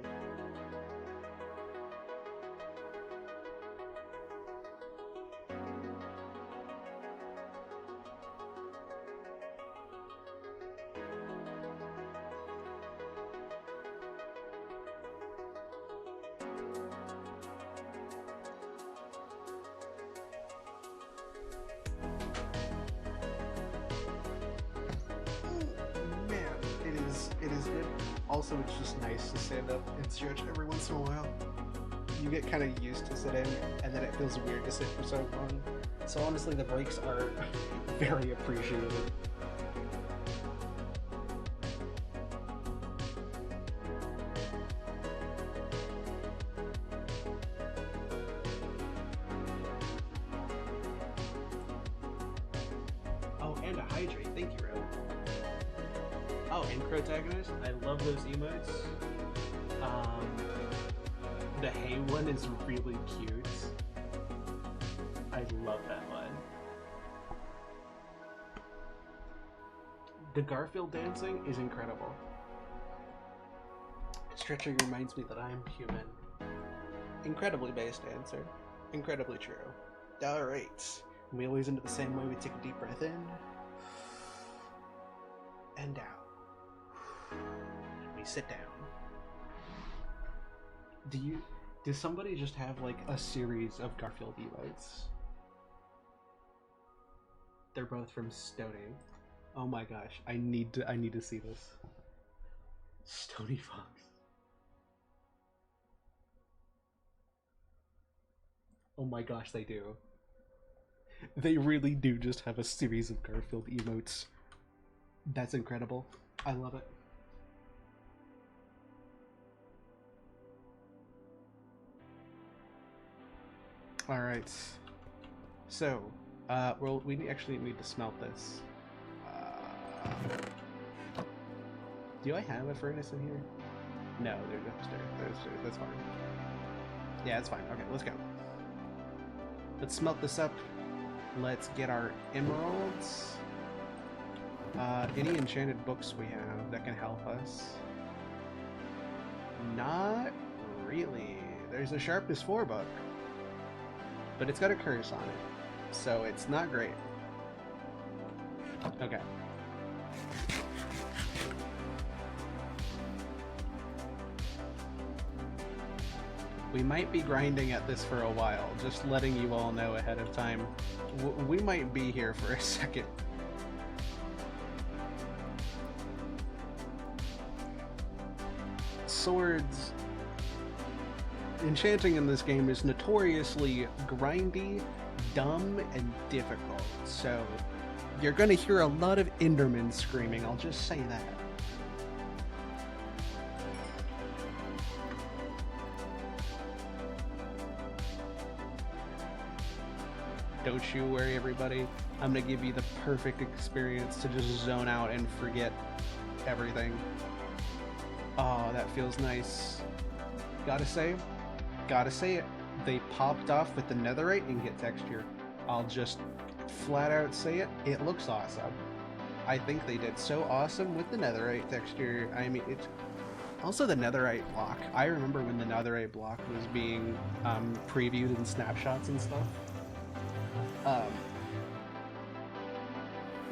It is good. Also, it's just nice to stand up and stretch every once in a while. You get kind of used to sitting, and then it feels weird to sit for so long. So honestly, the breaks are very appreciated. Oh, and a hydrate. Thank you, Ro. Oh, and protagonist. I love those emotes. The hay one is really cute. I love that one. The Garfield dancing is incredible. Stretching reminds me that I am human. Incredibly based answer. Incredibly true. Alright. We always end it the same way. We take a deep breath in. And out. And we sit down. Does somebody just have like a series of Garfield emotes? They're both from Stony. Oh my gosh, I need to see this. Stony Fox. Oh my gosh, they do. They really do just have a series of Garfield emotes. That's incredible. I love it. Alright. So, well, we actually need to smelt this. Do I have a furnace in here? No, there's upstairs. That's fine. Yeah, that's fine. Okay, let's go. Let's smelt this up. Let's get our emeralds. Any enchanted books we have that can help us? Not really. There's a Sharpness 4 book, but it's got a curse on it, so it's not great. Okay. We might be grinding at this for a while, just letting you all know ahead of time. We might be here for a second. Swords. Enchanting in this game is notoriously grindy, dumb, and difficult, so you're gonna hear a lot of Endermen screaming, I'll just say that. Don't you worry, everybody. I'm gonna give you the perfect experience to just zone out and forget everything. Oh, that feels nice. Gotta say it. They popped off with the netherite ingot texture. I'll just flat out say it. It looks awesome. I think they did so awesome with the netherite texture. I mean, it's also the netherite block. I remember when the netherite block was being previewed in snapshots and stuff.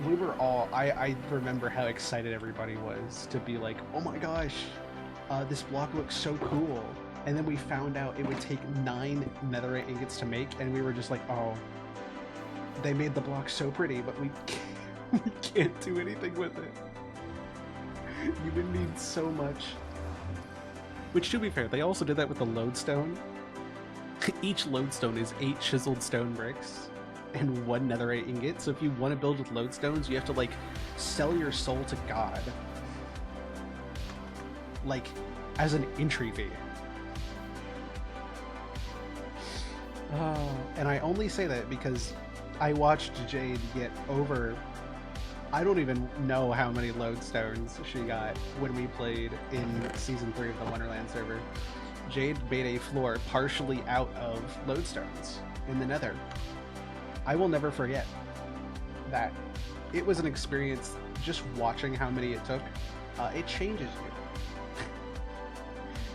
We were all, I remember how excited everybody was to be like, oh my gosh, this block looks so cool. And then we found out it would take 9 netherite ingots to make, and we were just like, oh, they made the block so pretty, but we can't do anything with it. You would need so much. Which, to be fair, they also did that with the lodestone. Each lodestone is 8 chiseled stone bricks and 1 netherite ingot, so if you want to build with lodestones, you have to, like, sell your soul to God. Like, as an entry fee. And I only say that because I watched Jade get over, I don't even know how many lodestones she got when we played in Season 3 of the Wonderland server. Jade made a floor partially out of lodestones in the Nether. I will never forget that. It was an experience just watching how many it took. It changes you.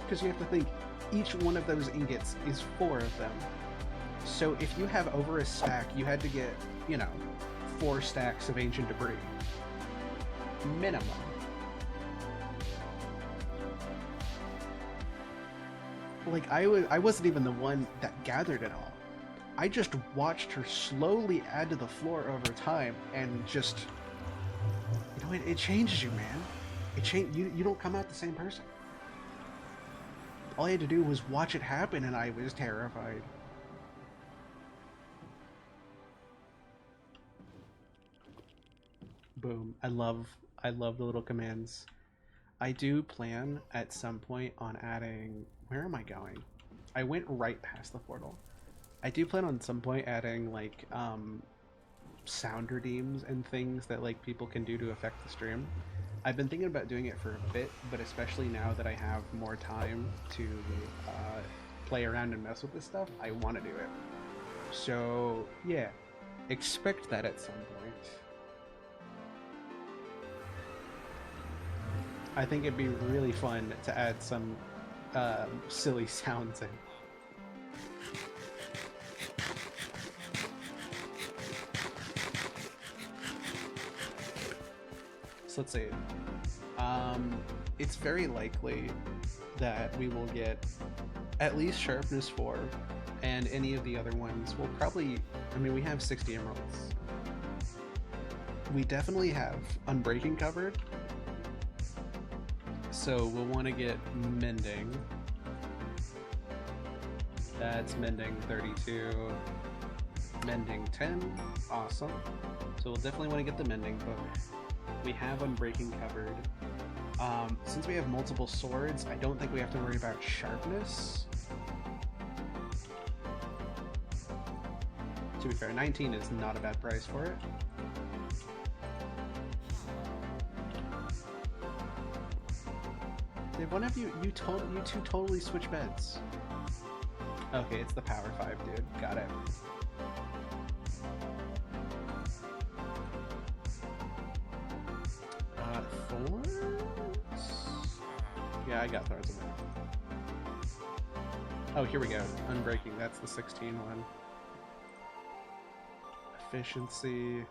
Because you have to think, each one of those ingots is 4 of them. So if you have over a stack, you had to get, 4 stacks of ancient debris. Minimum. Like, I wasn't even the one that gathered it all. I just watched her slowly add to the floor over time, and just, it changes you, man. You don't come out the same person. All I had to do was watch it happen, and I was terrified. Boom. I love the little commands. I do plan at some point on adding... Where am I going? I went right past the portal. I do plan on some point adding, like, sound redeems and things that, like, people can do to affect the stream. I've been thinking about doing it for a bit, but especially now that I have more time to play around and mess with this stuff, I want to do it. So, yeah. Expect that at some point. I think it'd be really fun to add some silly sounds in. So let's see. It's very likely that we will get at least Sharpness 4, and any of the other ones will probably... I mean, we have 60 emeralds. We definitely have Unbreaking covered. So we'll want to get Mending. That's Mending 32. Mending 10. Awesome. So we'll definitely want to get the Mending book. We have Unbreaking covered. Since we have multiple swords, I don't think we have to worry about Sharpness. To be fair, 19 is not a bad price for it. Did one of you two totally switch beds? Okay, it's the Power 5, dude. Got it. Yeah, I got Thorns of Might. Oh, here we go. Unbreaking. That's the 16 one. Efficiency.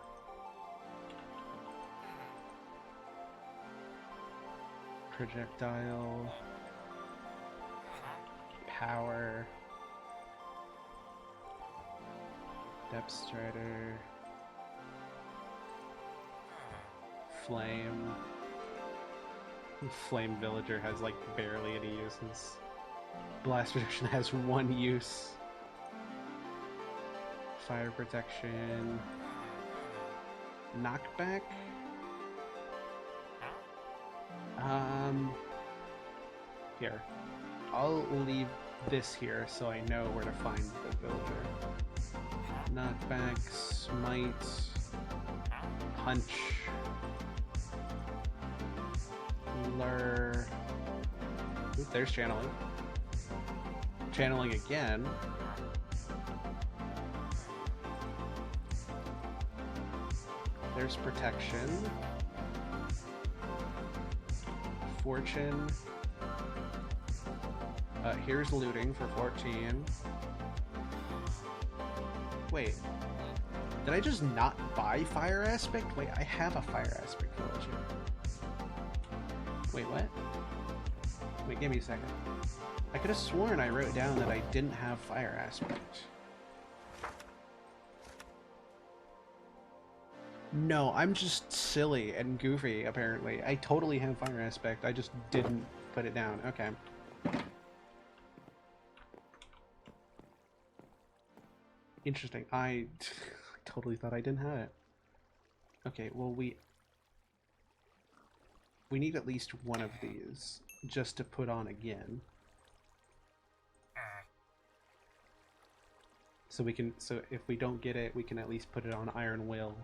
Projectile. Power. Depth Strider. Flame. Flame Villager has like barely any uses. Blast Protection has 1 use. Fire Protection. Knockback. Here. I'll leave this here so I know where to find the villager. Knockback, Smite, Punch, Lure. Ooh, there's Channeling. Channeling again. There's Protection. Fortune. Here's Looting for 14. Wait. Did I just not buy Fire Aspect? Wait, I have a Fire Aspect villager. Wait, what? Wait, give me a second. I could have sworn I wrote down that I didn't have Fire Aspect. No, I'm just silly and goofy, apparently. I totally have Fire Aspect, I just didn't put it down. Okay. Interesting. I totally thought I didn't have it. Okay, well we need at least one of these just to put on again. So we can, so if we don't get it, we can at least put it on Iron Will.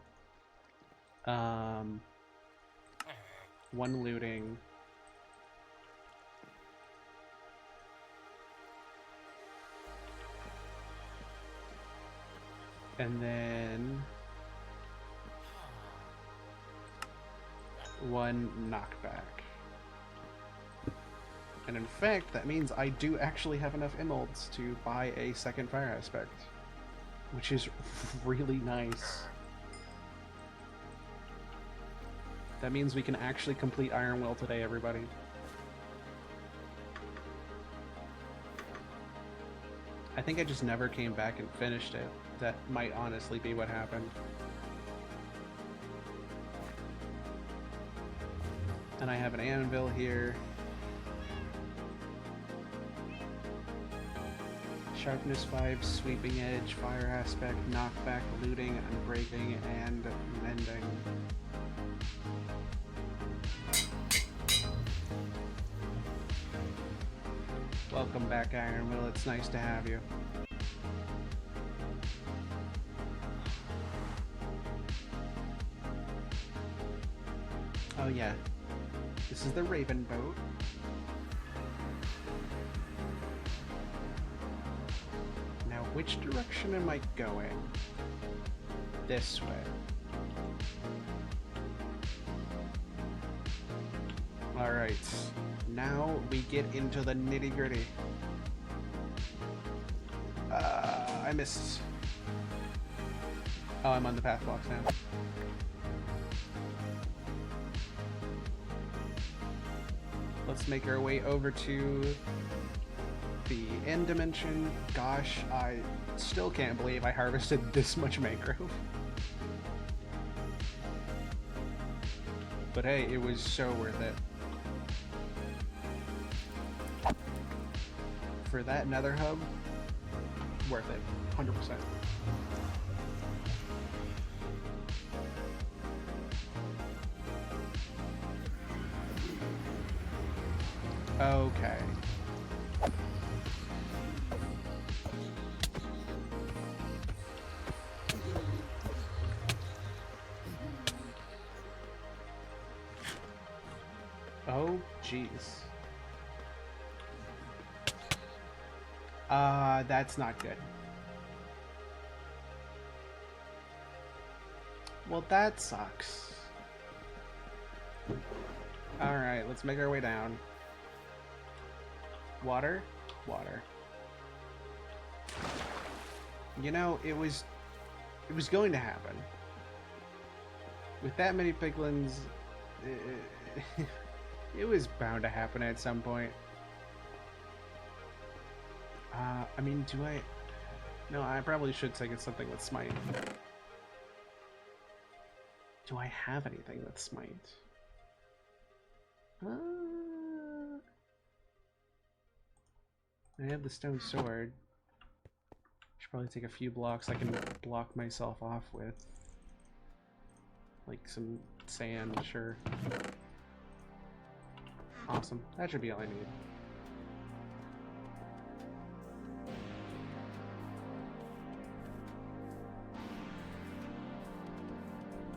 1 Looting. And then 1 Knockback. And in fact, that means I do actually have enough emeralds to buy a second Fire Aspect, which is really nice. That means we can actually complete Iron Will today, everybody. I think I just never came back and finished it. That might honestly be what happened. And I have an anvil here. Sharpness 5, Sweeping Edge, Fire Aspect, Knockback, Looting, Unbreaking, and Mending. Welcome back, Iron Will. It's nice to have you. Oh yeah, this is the Raven boat. Now, which direction am I going? This way. Alright, now we get into the nitty-gritty. I missed. Oh, I'm on the path blocks now. Let's make our way over to the end dimension. Gosh, I still can't believe I harvested this much mangrove. But hey, it was so worth it. For that nether hub, worth it, 100%. Okay. Oh, jeez. That's not good. Well, that sucks. Alright, let's make our way down. Water? Water. You know, it was going to happen. With that many piglins, it was bound to happen at some point. I mean, do I... No, I probably should take it something with Smite. Do I have anything with Smite? I have the stone sword. Should probably take a few blocks I can block myself off with. Like some sand, sure. Awesome. That should be all I need.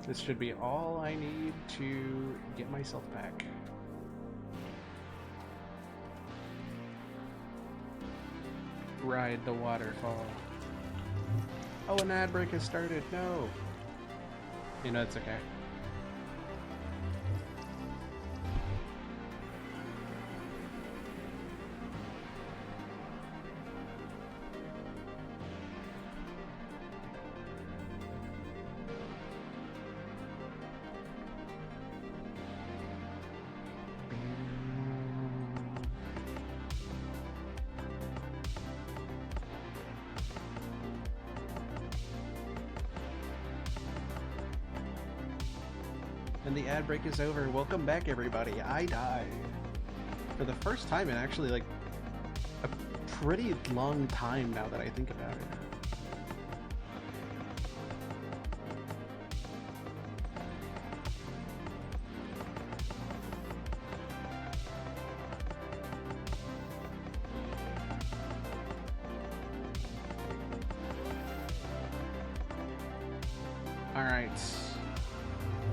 This should be all I need to get myself back. Ride the waterfall. Oh, an ad break has started. No. You know, it's okay. And the ad break is over. Welcome back, everybody. I died. For the first time in actually, like, a pretty long time now that I think about it. Alright.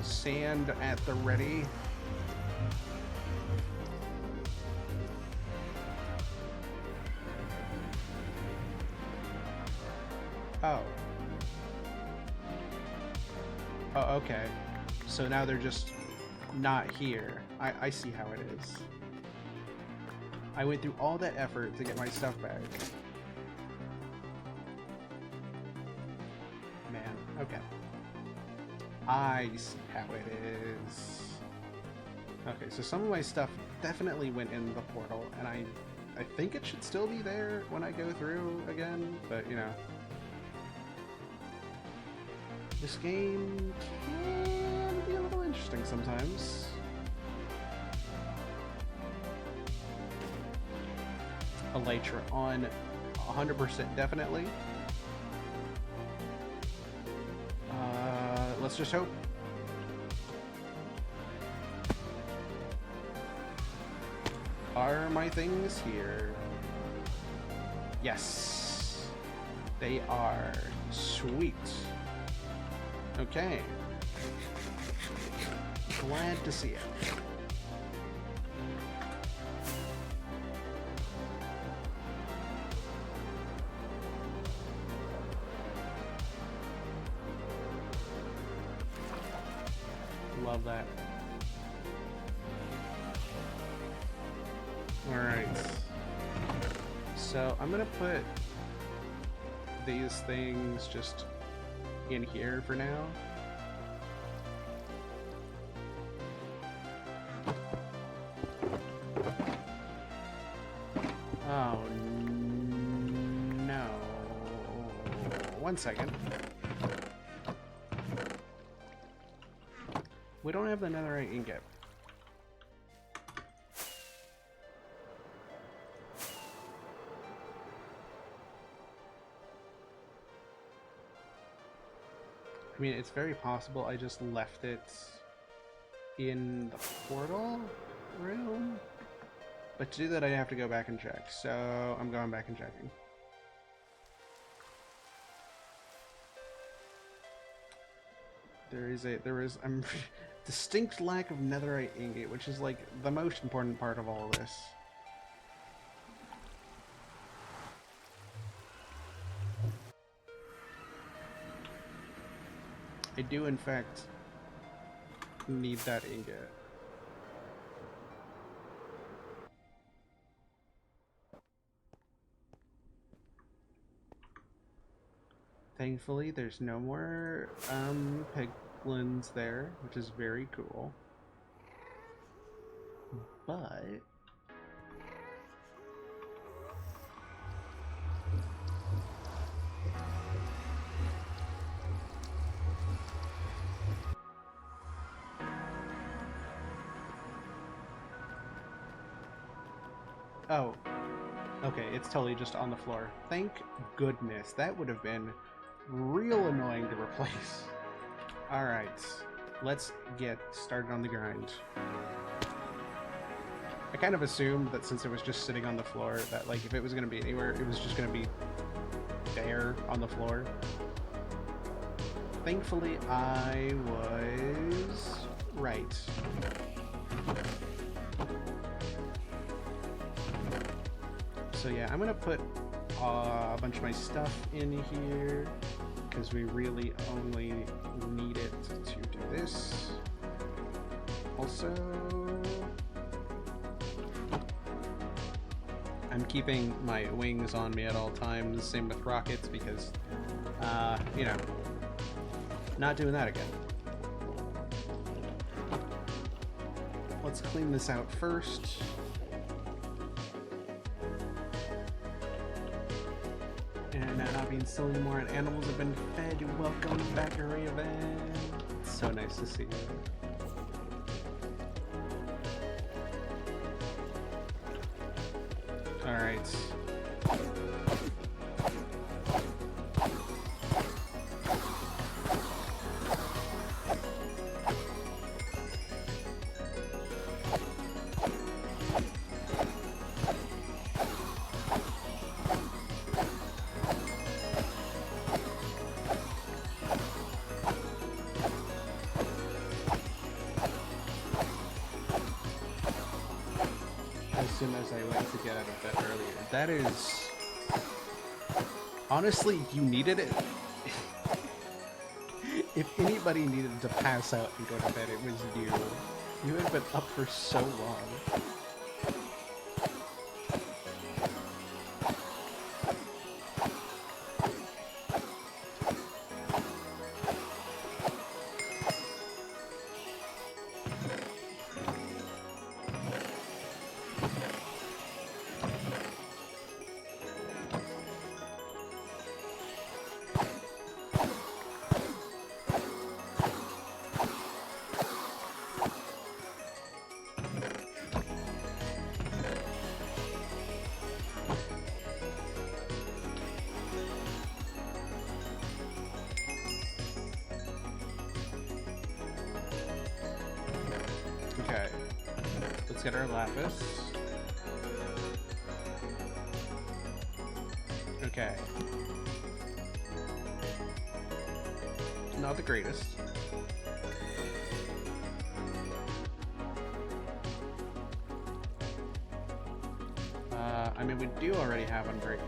Sand at the ready. Oh. Oh, okay. So now they're just not here. I see how it is. I went through all that effort to get my stuff back. Man, okay. I see how it is. Okay, so some of my stuff definitely went in the portal, and I think it should still be there when I go through again, but you know. This game can be a little interesting sometimes. Elytra on 100% definitely. Let's just hope. Are my things here? Yes, they are. Sweet. Okay. Glad to see it. Love that. Alright. So I'm gonna put these things just in here for now. Oh no. 1 second. We don't have the netherite ingot. I mean, it's very possible I just left it in the portal room. But to do that, I have to go back and check. So I'm going back and checking. There is a distinct lack of netherite ingot, which is like the most important part of all of this. I do, in fact, need that ingot. Thankfully, there's no more piglins there, which is very cool. But oh, okay, it's totally just on the floor. Thank goodness. That would have been real annoying to replace. Alright, let's get started on the grind. I kind of assumed that since it was just sitting on the floor, that like if it was going to be anywhere, it was just going to be there on the floor. Thankfully, I was right. So yeah, I'm going to put a bunch of my stuff in here because we really only need it to do this. Also, I'm keeping my wings on me at all times, same with rockets, because, you know, not doing that again. Let's clean this out first. And not being silly anymore, and animals have been fed. Welcome back, Raven. It's so nice to see you. Alright. As soon as I went to get out of bed earlier. That is... Honestly, you needed it. If anybody needed to pass out and go to bed, it was you. You had been up for so long. Okay, let's get our lapis. Okay. Not the greatest. I mean, we do already have unbreaking.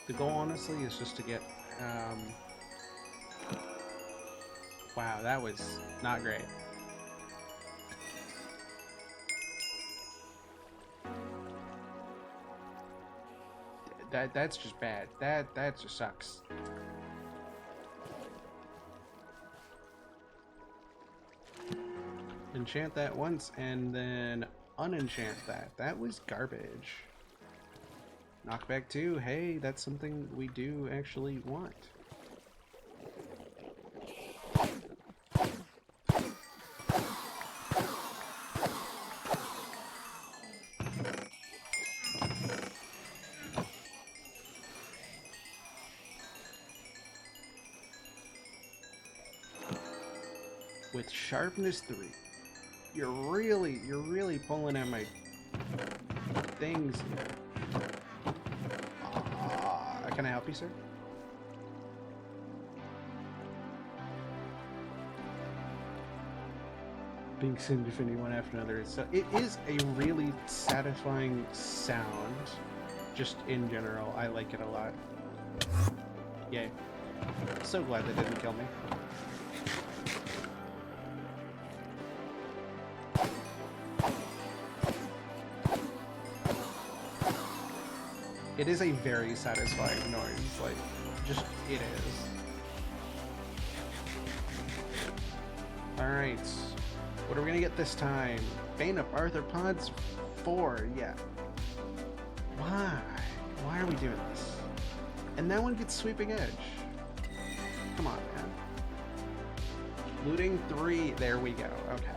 The goal, honestly, is just to get, wow, that was not great. That's just bad. That just sucks. Enchant that once and then unenchant that. That was garbage. Knockback 2, hey, that's something we do actually want. With sharpness 3, you're really pulling at my things here. Can I help you, sir? Being singed defending one after another. So it is a really satisfying sound. Just in general, I like it a lot. Yay. So glad they didn't kill me. It is a very satisfying noise, like, just, it is. Alright, what are we gonna get this time? Bane of Arthropods 4, yeah. Why? Why are we doing this? And that one gets Sweeping Edge. Come on, man. Looting 3, there we go, okay.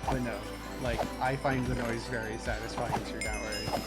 But no, like, I find the noise very satisfying too, don't worry.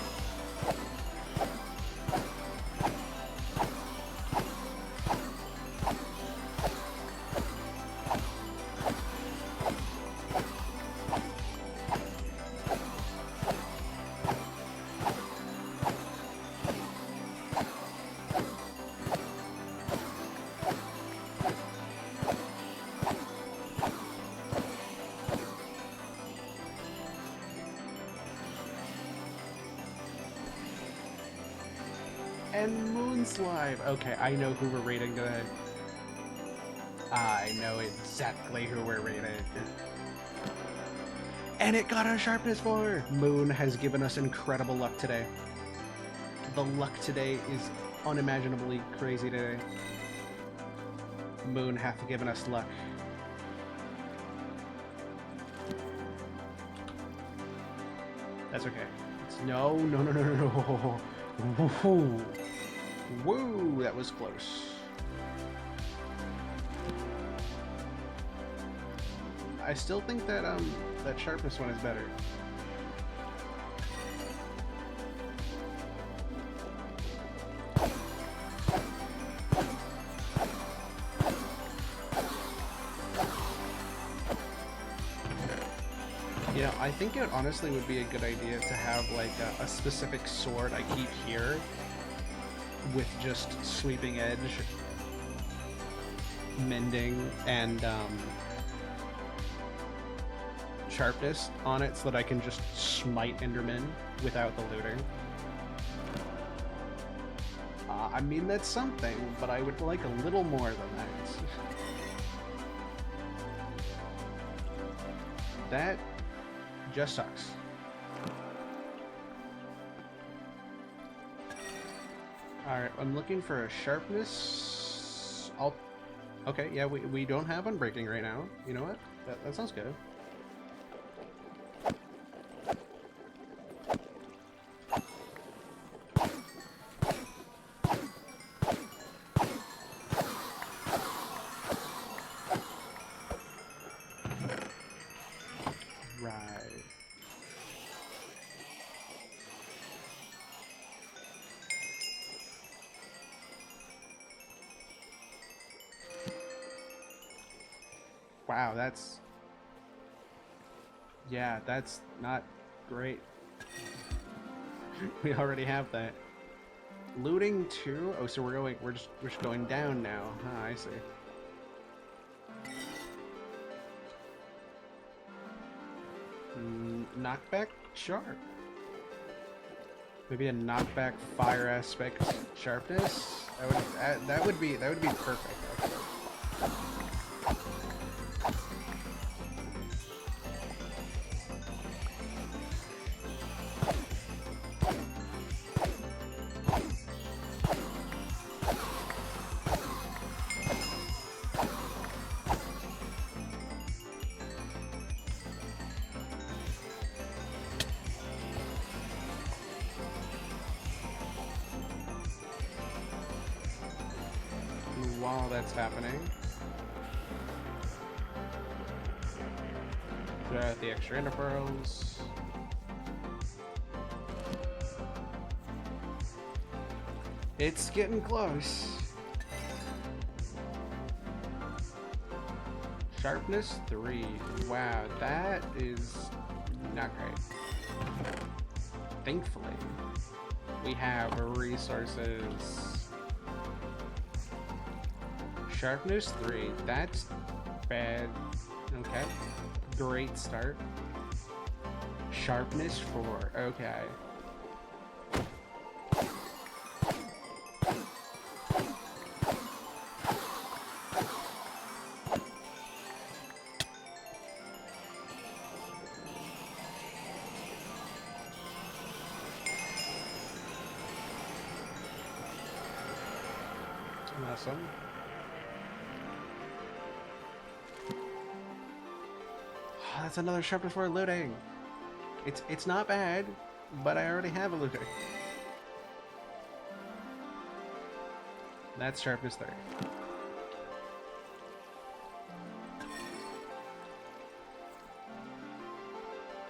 And Moonslime! Okay, I know who we're raiding today. I know exactly who we're raiding. And it got a Sharpness 4! Moon has given us incredible luck today. The luck today is unimaginably crazy today. Moon hath given us luck. That's okay. No. Woohoo! Woo! That was close. I still think that that Sharpness one is better. You know, I think it honestly would be a good idea to have like a specific sword I keep here with just Sweeping Edge, Mending, and Sharpness on it so that I can just smite Endermen without the looting. I mean, that's something, but I would like a little more than that. That just sucks. Alright, I'm looking for a Sharpness. Okay, yeah, we don't have Unbreaking right now. You know what? That sounds good. Wow, that's... Yeah, that's not great. We already have that. Looting 2? Oh, so we're just going down now. Huh, I see. Knockback? Sure. Maybe a knockback fire aspect Sharpness? That would be perfect, actually. While that's happening, throw out the extra ender pearls. It's getting close. Sharpness 3. Wow, that is not great. Thankfully, we have resources. Sharpness 3, that's bad. Okay. Great start. Sharpness 4. Okay. Awesome. Oh, that's another sharpness 4 looting. It's not bad, but I already have a looter. That's sharpness 3.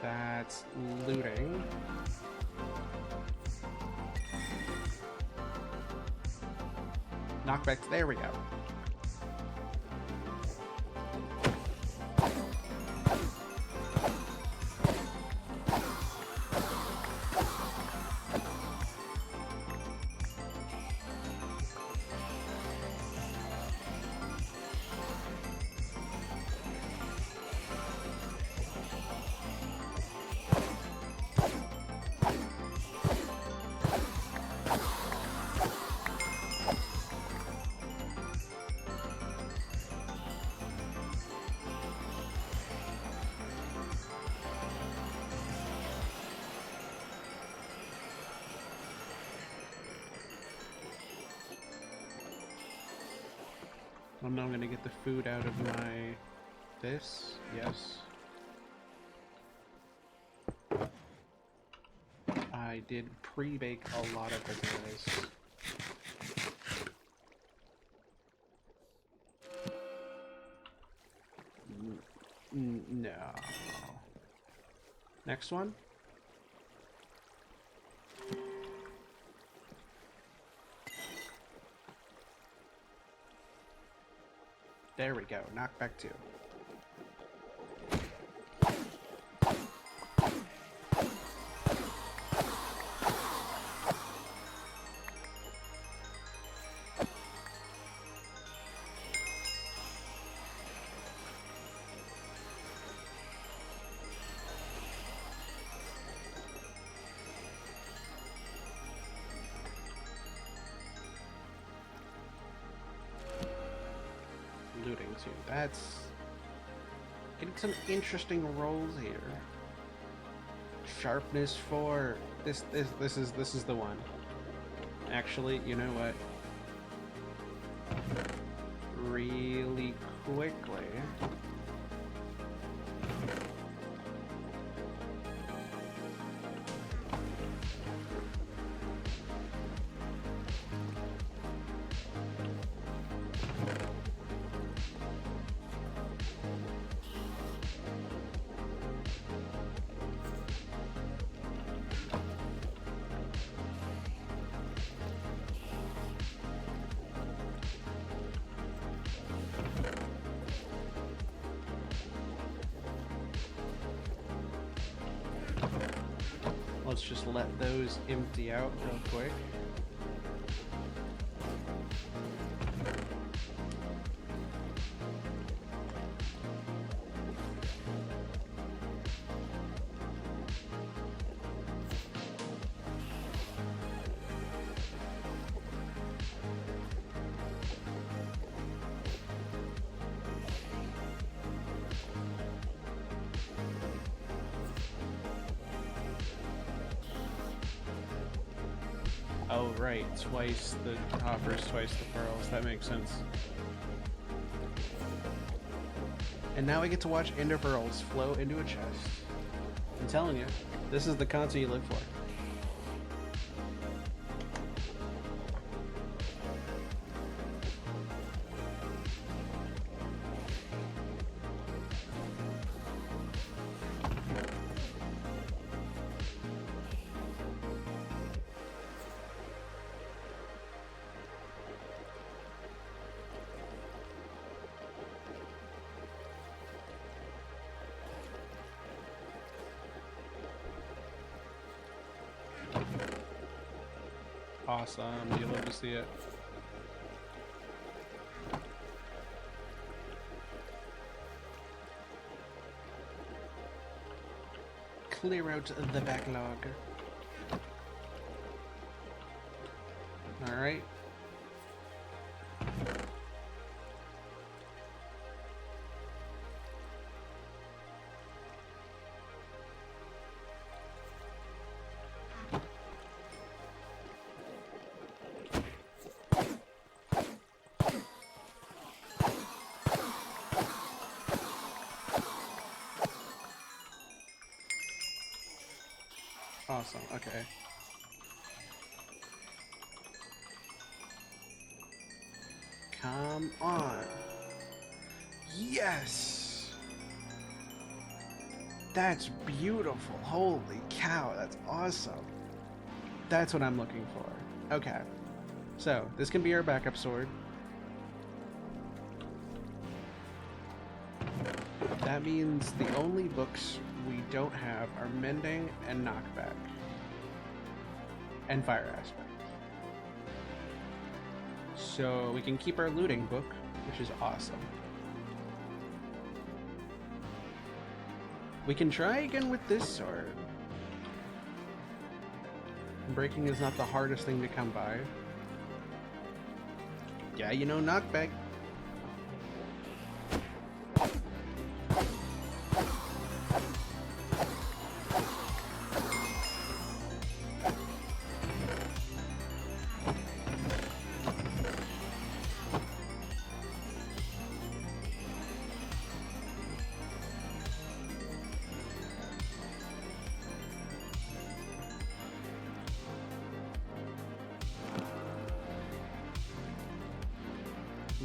That's looting. Knockback. There we go. I'm now gonna get the food out of my... This? Yes. I did pre-bake a lot of bananas. No. Next one? There we go. Knockback 2. Looting too. That's getting some interesting rolls here. Sharpness 4. This is the one. Actually, you know what? Really quickly. Let's just let those empty out real quick. Oh, right. Twice the hoppers, twice the pearls. That makes sense. And now I get to watch Ender Pearls flow into a chest. I'm telling you, this is the content you live for. Awesome. You love to see it. clear out the backlog. Alright. Awesome, okay. Come on. Yes! That's beautiful. Holy cow, that's awesome. That's what I'm looking for. Okay. So, this can be our backup sword. That means the only books we don't have are Mending and Knockback. And Fire Aspect. So we can keep our looting book, which is awesome. We can try again with this sword. Breaking is not the hardest thing to come by. Yeah, you know, Knockback.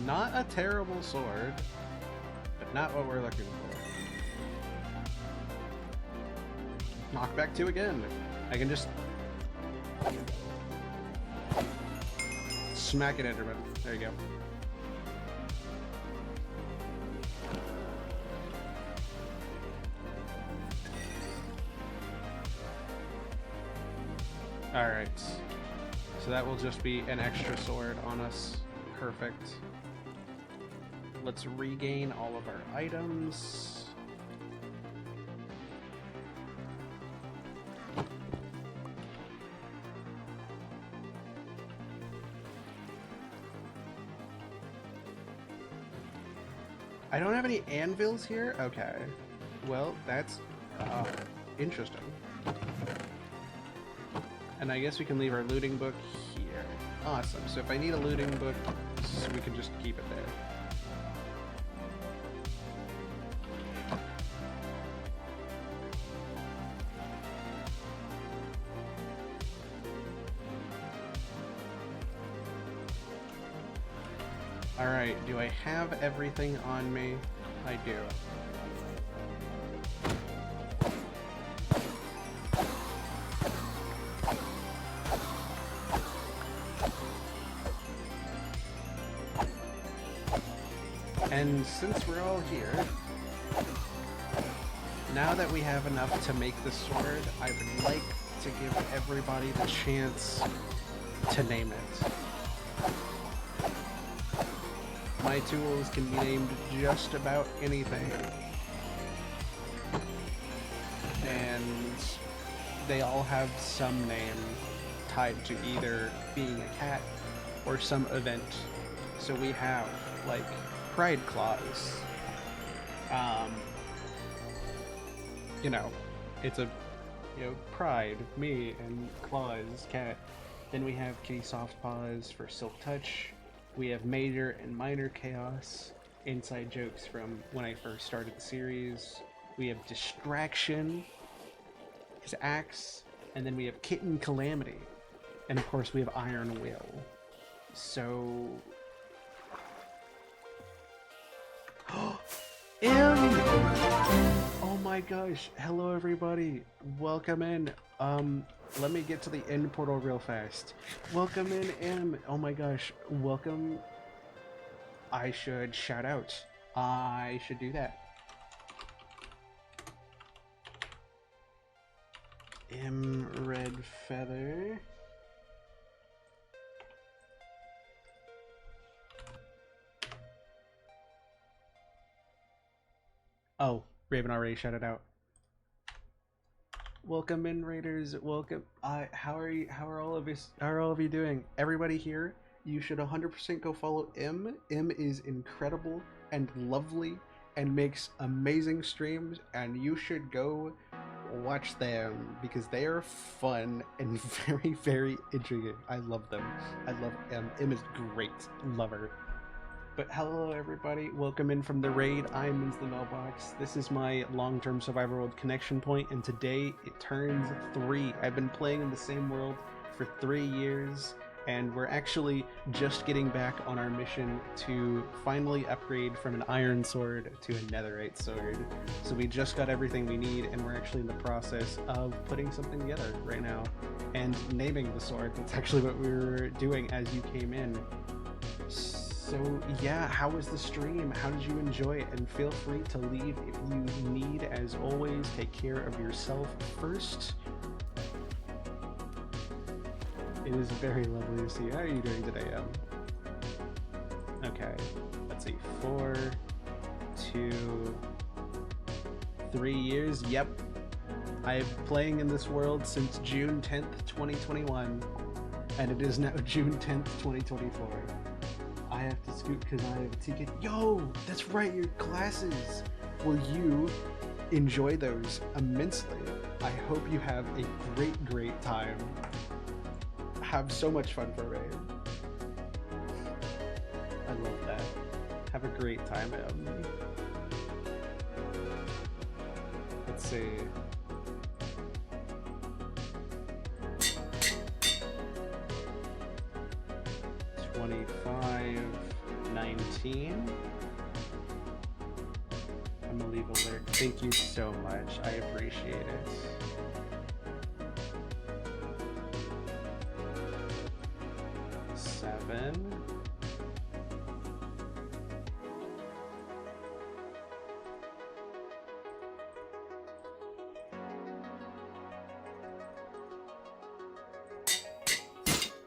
Not a terrible sword, but not what we're looking for. Knockback 2 again. I can just smack it, Enderman. There you go. Alright. So that will just be an extra sword on us. Perfect. Let's regain all of our items. I don't have any anvils here? Okay. Well, that's interesting. And I guess we can leave our looting book here. Awesome. So if I need a looting book, we can just keep it there. Alright, do I have everything on me? I do. And since we're all here, now that we have enough to make the sword, I would like to give everybody the chance to name it. My tools can be named just about anything. And they all have some name tied to either being a cat or some event. So we have, like, Pride Claws. You know, it's a, you know, Pride, me, and Claws, cat. Then we have Kitty Soft Paws for Silk Touch. We have Major and Minor Chaos, inside jokes from when I first started the series. We have Distraction, his axe, and then we have Kitten Calamity. And of course we have Iron Will. So... M! Oh my gosh, hello everybody, welcome in. Let me get to the end portal real fast. Welcome in, M. Oh my gosh, welcome. I should shout out. I should do that. M Red Feather. Oh, Raven already shouted out. Welcome in, Raiders. Welcome. How are you? How are all of us? How are all of you doing? Everybody here, you should 100% go follow M. M is incredible and lovely and makes amazing streams, and you should go watch them because they are fun and very, very intriguing. I love them. I love M. M is great. Love her. But hello, everybody. Welcome in from the raid. I'm Minz the Mailbox. This is my long-term survival world connection point, and today it turns 3. I've been playing in the same world for 3 years, and we're actually just getting back on our mission to finally upgrade from an iron sword to a netherite sword. So we just got everything we need, and we're actually in the process of putting something together right now and naming the sword. That's actually what we were doing as you came in. So yeah, how was the stream? How did you enjoy it? And feel free to leave if you need. As always, take care of yourself first. It is very lovely to see you. How are you doing today, Em? Okay, let's see. 4, 2, 3 years. Yep. I've been playing in this world since June 10th, 2021. And it is now June 10th, 2024. I have to scoot because I have a ticket. Yo, that's right, your classes. Will you enjoy those immensely? I hope you have a great, great time. Have so much fun for raid. I love that. Have a great time, Em. Let's see. $25.19. I'm gonna leave alert. Thank you so much. I appreciate it. $7.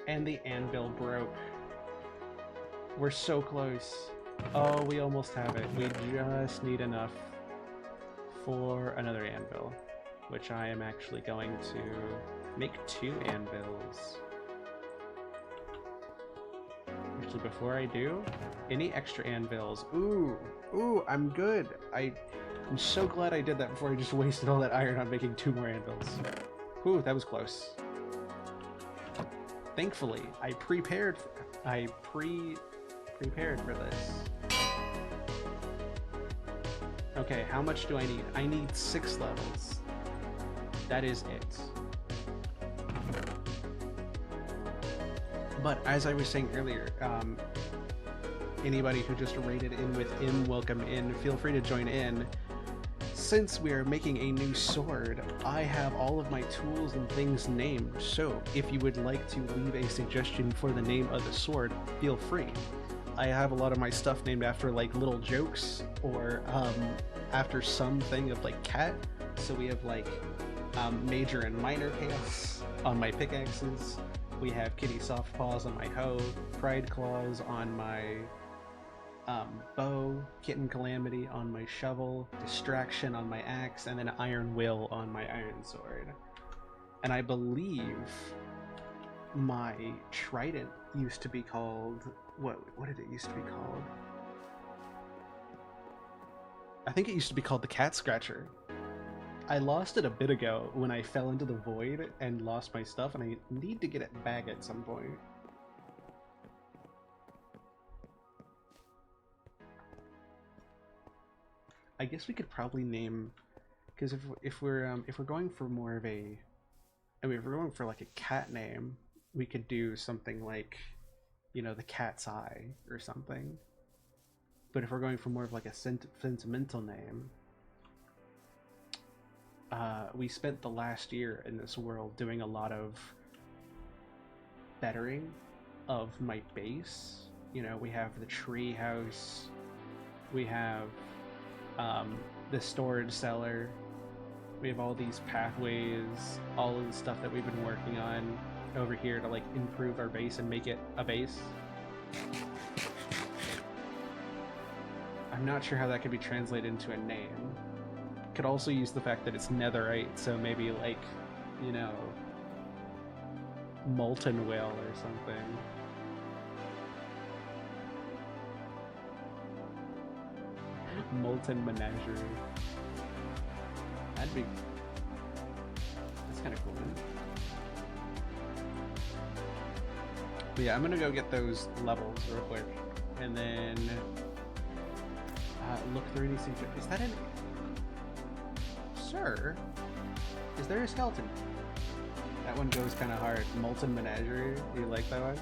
And the anvil broke. We're so close. Oh, we almost have it. We just need enough for another anvil, which I am actually going to make 2 anvils. Actually, before I do, any extra anvils? Ooh, I'm good. I'm so glad I did that before I just wasted all that iron on making 2 more anvils. Ooh, that was close. Thankfully, I prepared for this. Okay, how much do I need? I need 6 levels. That is it. But as I was saying earlier, anybody who just raided in with M, welcome in. Feel free to join in. Since we are making a new sword, I have all of my tools and things named, so if you would like to leave a suggestion for the name of the sword, feel free. I have a lot of my stuff named after like little jokes or after something of like cat. So we have like major and minor chaos on my pickaxes. We have kitty soft paws on my hoe, pride claws on my bow, kitten calamity on my shovel, distraction on my axe, and then iron will on my iron sword. And I believe my trident used to be called, what did it used to be called? I think it used to be called the Cat Scratcher. I lost it a bit ago when I fell into the void and lost my stuff, and I need to get it back at some point. I guess we could probably name, because if we're going for more of a, I mean, if we're going for like a cat name, we could do something like, you know, the Cat's Eye or something. But if we're going for more of like a sentimental name, we spent the last year in this world doing a lot of bettering of my base. You know, we have the tree house, we have the storage cellar, we have all these pathways, all of the stuff that we've been working on over here to like improve our base and make it a base. I'm not sure how that could be translated into a name, could also use the fact that it's netherite, so maybe like, you know, molten whale or something. Molten menagerie. That's kind of cool, man. But yeah, I'm gonna go get those levels real quick, and then look through any secret. Is that an... Sir? Is there a skeleton? That one goes kind of hard. Molten menagerie. Do you like that one?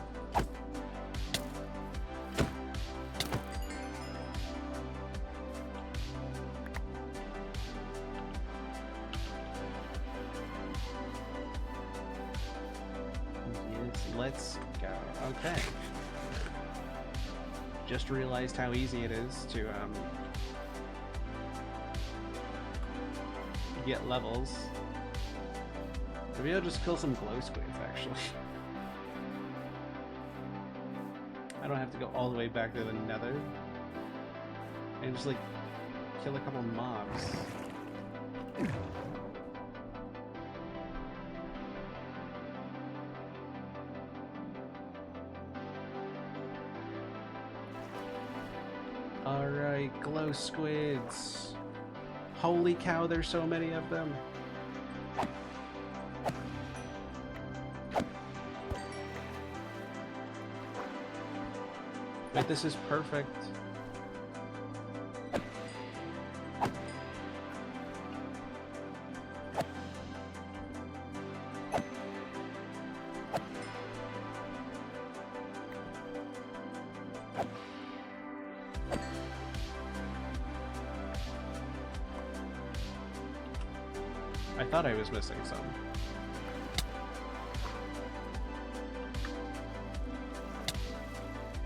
Let's go. Okay. Just realized how easy it is to get levels. Maybe I'll just kill some glow squids, actually. I don't have to go all the way back to the nether. And just like kill a couple mobs. Alright, glow squids. Holy cow, there's so many of them. Wait, this is perfect. I thought I was missing some.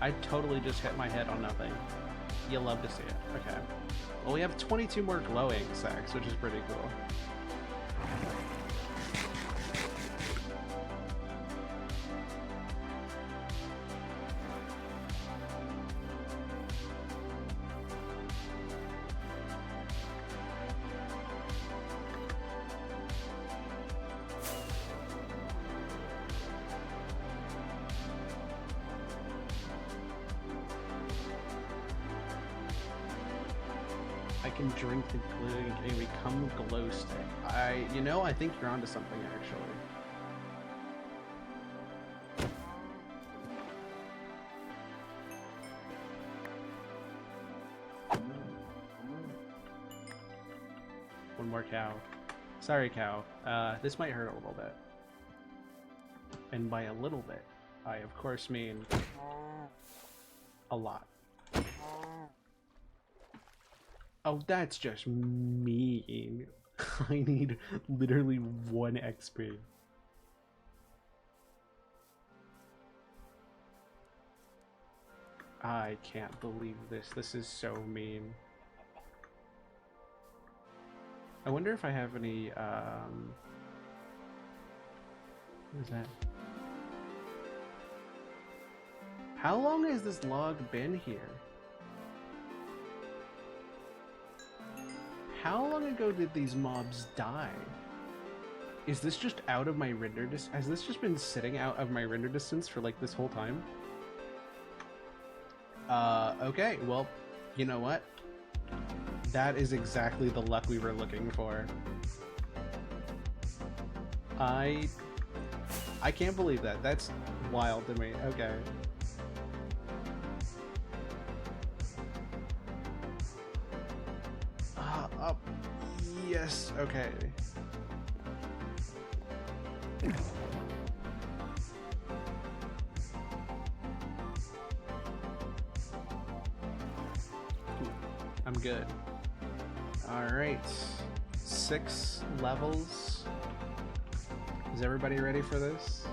I totally just hit my head on nothing. You'll love to see it. Okay. Well, we have 22 more glowing sacks, which is pretty cool. I can drink the glue and become glow stick. You know, I think you're onto something, actually. One more cow. Sorry, cow. This might hurt a little bit. And by a little bit, I of course mean a lot. Oh, that's just mean. I need literally 1 XP. I can't believe this. This is so mean. I wonder if I have any, what is that? How long has this log been here? How long ago did these mobs die? Is this just out of my render distance? Has this just been sitting out of my render distance for like this whole time? Okay, well, you know what? That is exactly the luck we were looking for. I can't believe that. That's wild to me. Okay. Yes, okay. I'm good. Alright. 6 levels. Is everybody ready for this?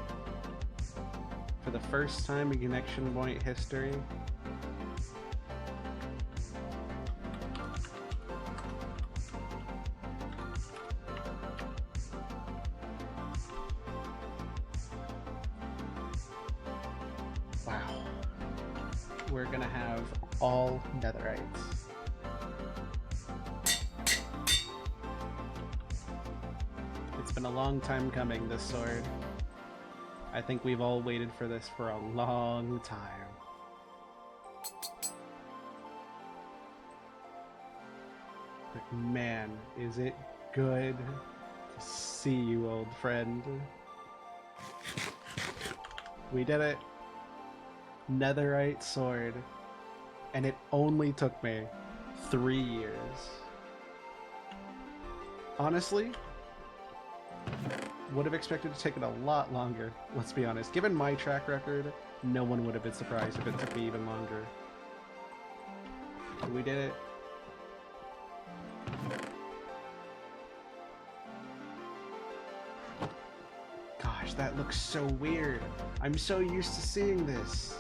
For the first time in Connection Point history. Wow. We're gonna have all netherites. been a long time coming, this sword. I think we've all waited for this for a long time. But man, is it good to see you, old friend. We did it. Netherite sword. And it only took me 3 years. Honestly, would have expected to take it a lot longer, let's be honest. Given my track record, no one would have been surprised if it took me even longer. But we did it. Gosh, that looks so weird. I'm so used to seeing this.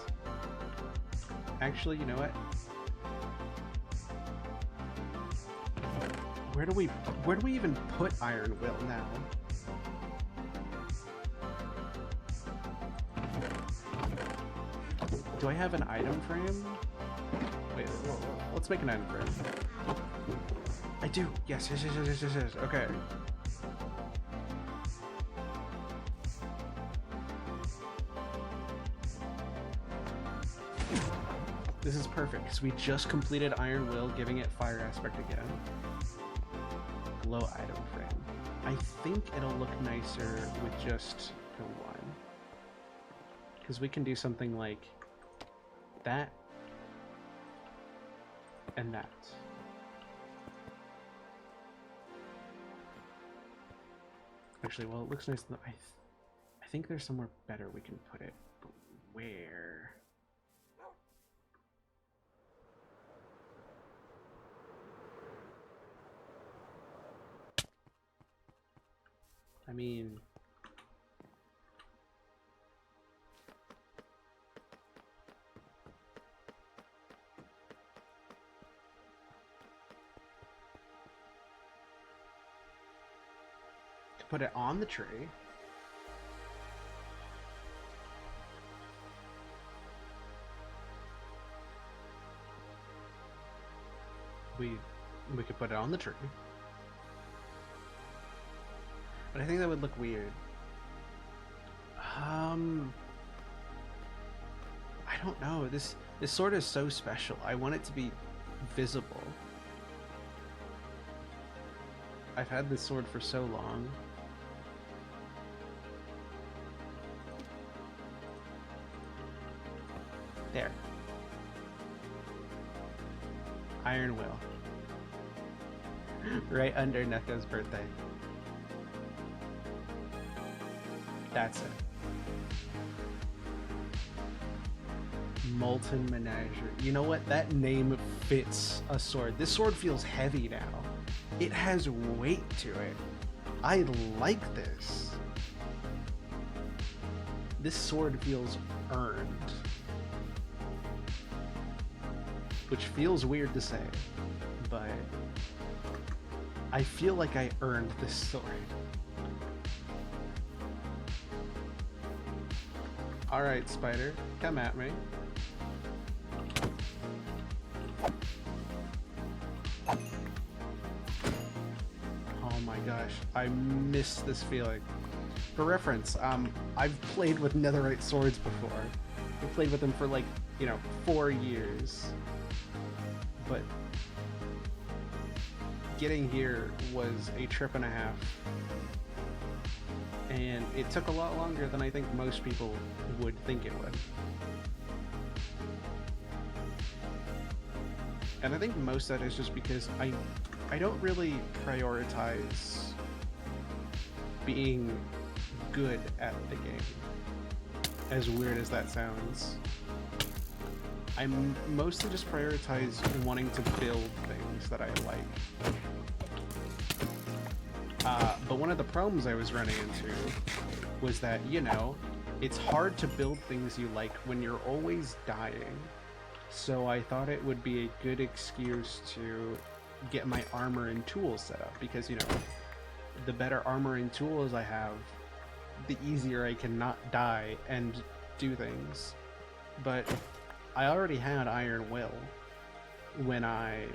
Actually, you know what? Where do we even put Iron Will now? Do I have an item frame? Wait, let's make an item frame. I do. Yes. Okay. This is perfect because we just completed Iron Will, giving it fire aspect again. Glow item frame. I think it'll look nicer with just the one. Because we can do something like that and that. Actually, well, it looks nice. I think there's somewhere better we can put it. But where? I mean, to put it on the tree. We could put it on the tree. But I think that would look weird. I don't know. This sword is so special. I want it to be visible. I've had this sword for so long. There. Iron Will. Right under Neko's birthday. That's it. Molten Menagerie. You know what? That name fits a sword. This sword feels heavy now. It has weight to it. I like this. This sword feels earned. Which feels weird to say, but I feel like I earned this sword. Alright, Spider, come at me. Oh my gosh, I miss this feeling. For reference, I've played with netherite swords before. I've played with them for like, 4 years. But getting here was a trip and a half. And it took a lot longer than I think most people would think it would. And I think most of that is just because I don't really prioritize being good at the game. As weird as that sounds. I mostly just prioritize wanting to build things that I like. But one of the problems I was running into was that, it's hard to build things you like when you're always dying. So I thought it would be a good excuse to get my armor and tools set up because, the better armor and tools I have, the easier I can not die and do things. But I already had Iron Will when I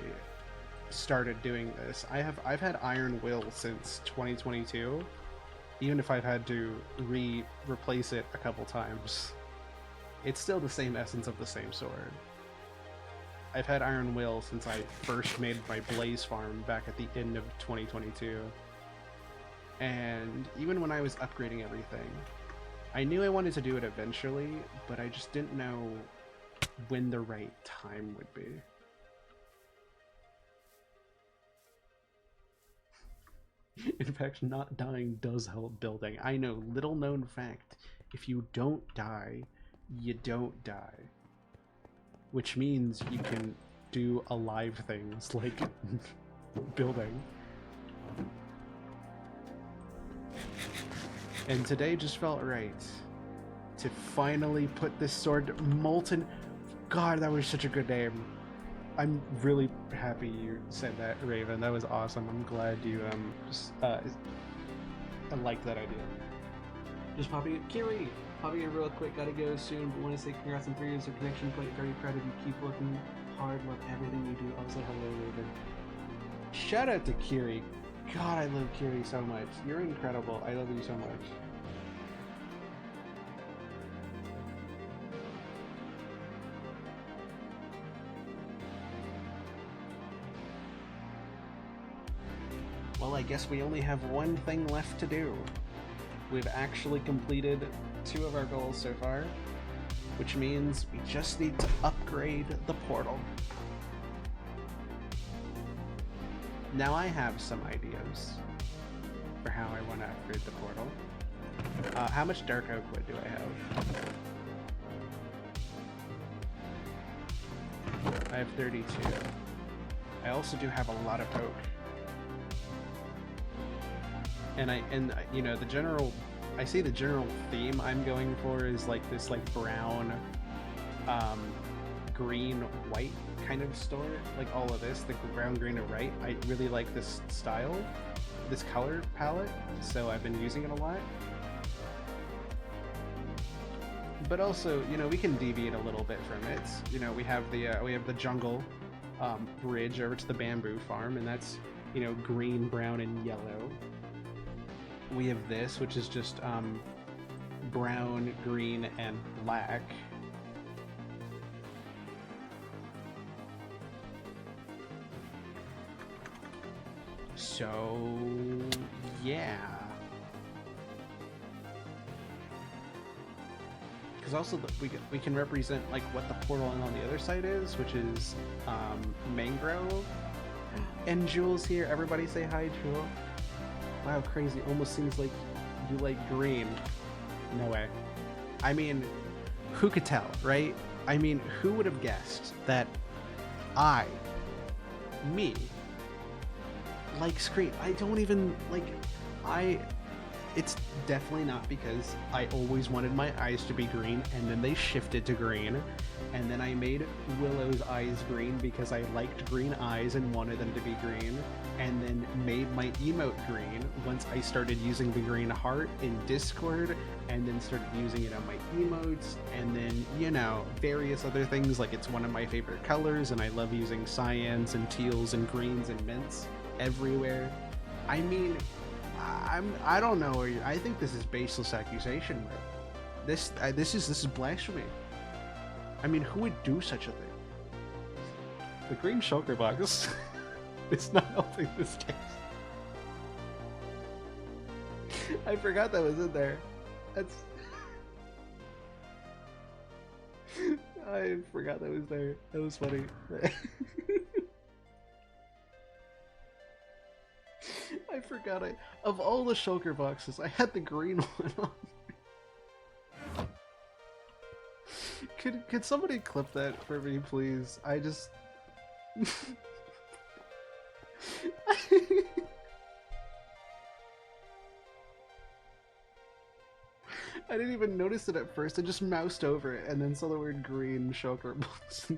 started doing this. I've had Iron Will since 2022, even if I've had to replace it a couple times, it's still the same essence of the same sword. I've had Iron Will since I first made my Blaze farm back at the end of 2022. And even when I was upgrading everything, I knew I wanted to do it eventually, but I just didn't know when the right time would be. In fact, not dying does help building. I know, little known fact. If you don't die, you don't die. Which means you can do alive things like building. And today just felt right to finally put this sword Molten. God, that was such a good name. I'm really happy you said that, Raven. That was awesome. I'm glad you I liked that idea. Just popping it, Kiri. Popping it real quick. Gotta go soon. But want to say congrats on 3 years of connection. Quite very proud of you. Keep working hard. Love everything you do. Also, hello, Raven. Shout out to Kiri. God, I love Kiri so much. You're incredible. I love you so much. Well, I guess we only have one thing left to do. We've actually completed 2 of our goals so far, which means we just need to upgrade the portal. Now I have some ideas for how I want to upgrade the portal. How much dark oak wood do I have? I have 32. I also do have a lot of oak. And you know, the general theme I'm going for is like this like brown, green, white kind of store. Like all of this, the brown, green, and white. I really like this style, this color palette, so I've been using it a lot. But also, you know, we can deviate a little bit from it. You know, we have the jungle bridge over to the bamboo farm, and that's, you know, green, brown, and yellow. We have this, which is just brown, green, and black. So, yeah. Because also we can represent like what the portal on the other side is, which is mangrove. And Jules here. Everybody say hi, Jewel. Wow, crazy. Almost seems like you like green. No way. I mean, who could tell, right? I mean, who would have guessed that me, likes green? I don't even, like, it's definitely not because I always wanted my eyes to be green, and then they shifted to green, and then I made Willow's eyes green because I liked green eyes and wanted them to be green, and then made my emote green once I started using the green heart in Discord, and then started using it on my emotes, and then, you know, various other things, like it's one of my favorite colors, and I love using cyans and teals and greens and mints everywhere. I mean, I don't know. I think this is baseless accusation, bro. This is blasphemy. I mean, who would do such a thing? The green shulker box is not helping this case. I forgot that was in there. I forgot that was there. That was funny. I forgot of all the shulker boxes, I had the green one on. Could somebody clip that for me, please? I just I didn't even notice it at first. I just moused over it and then saw the word green shulker box.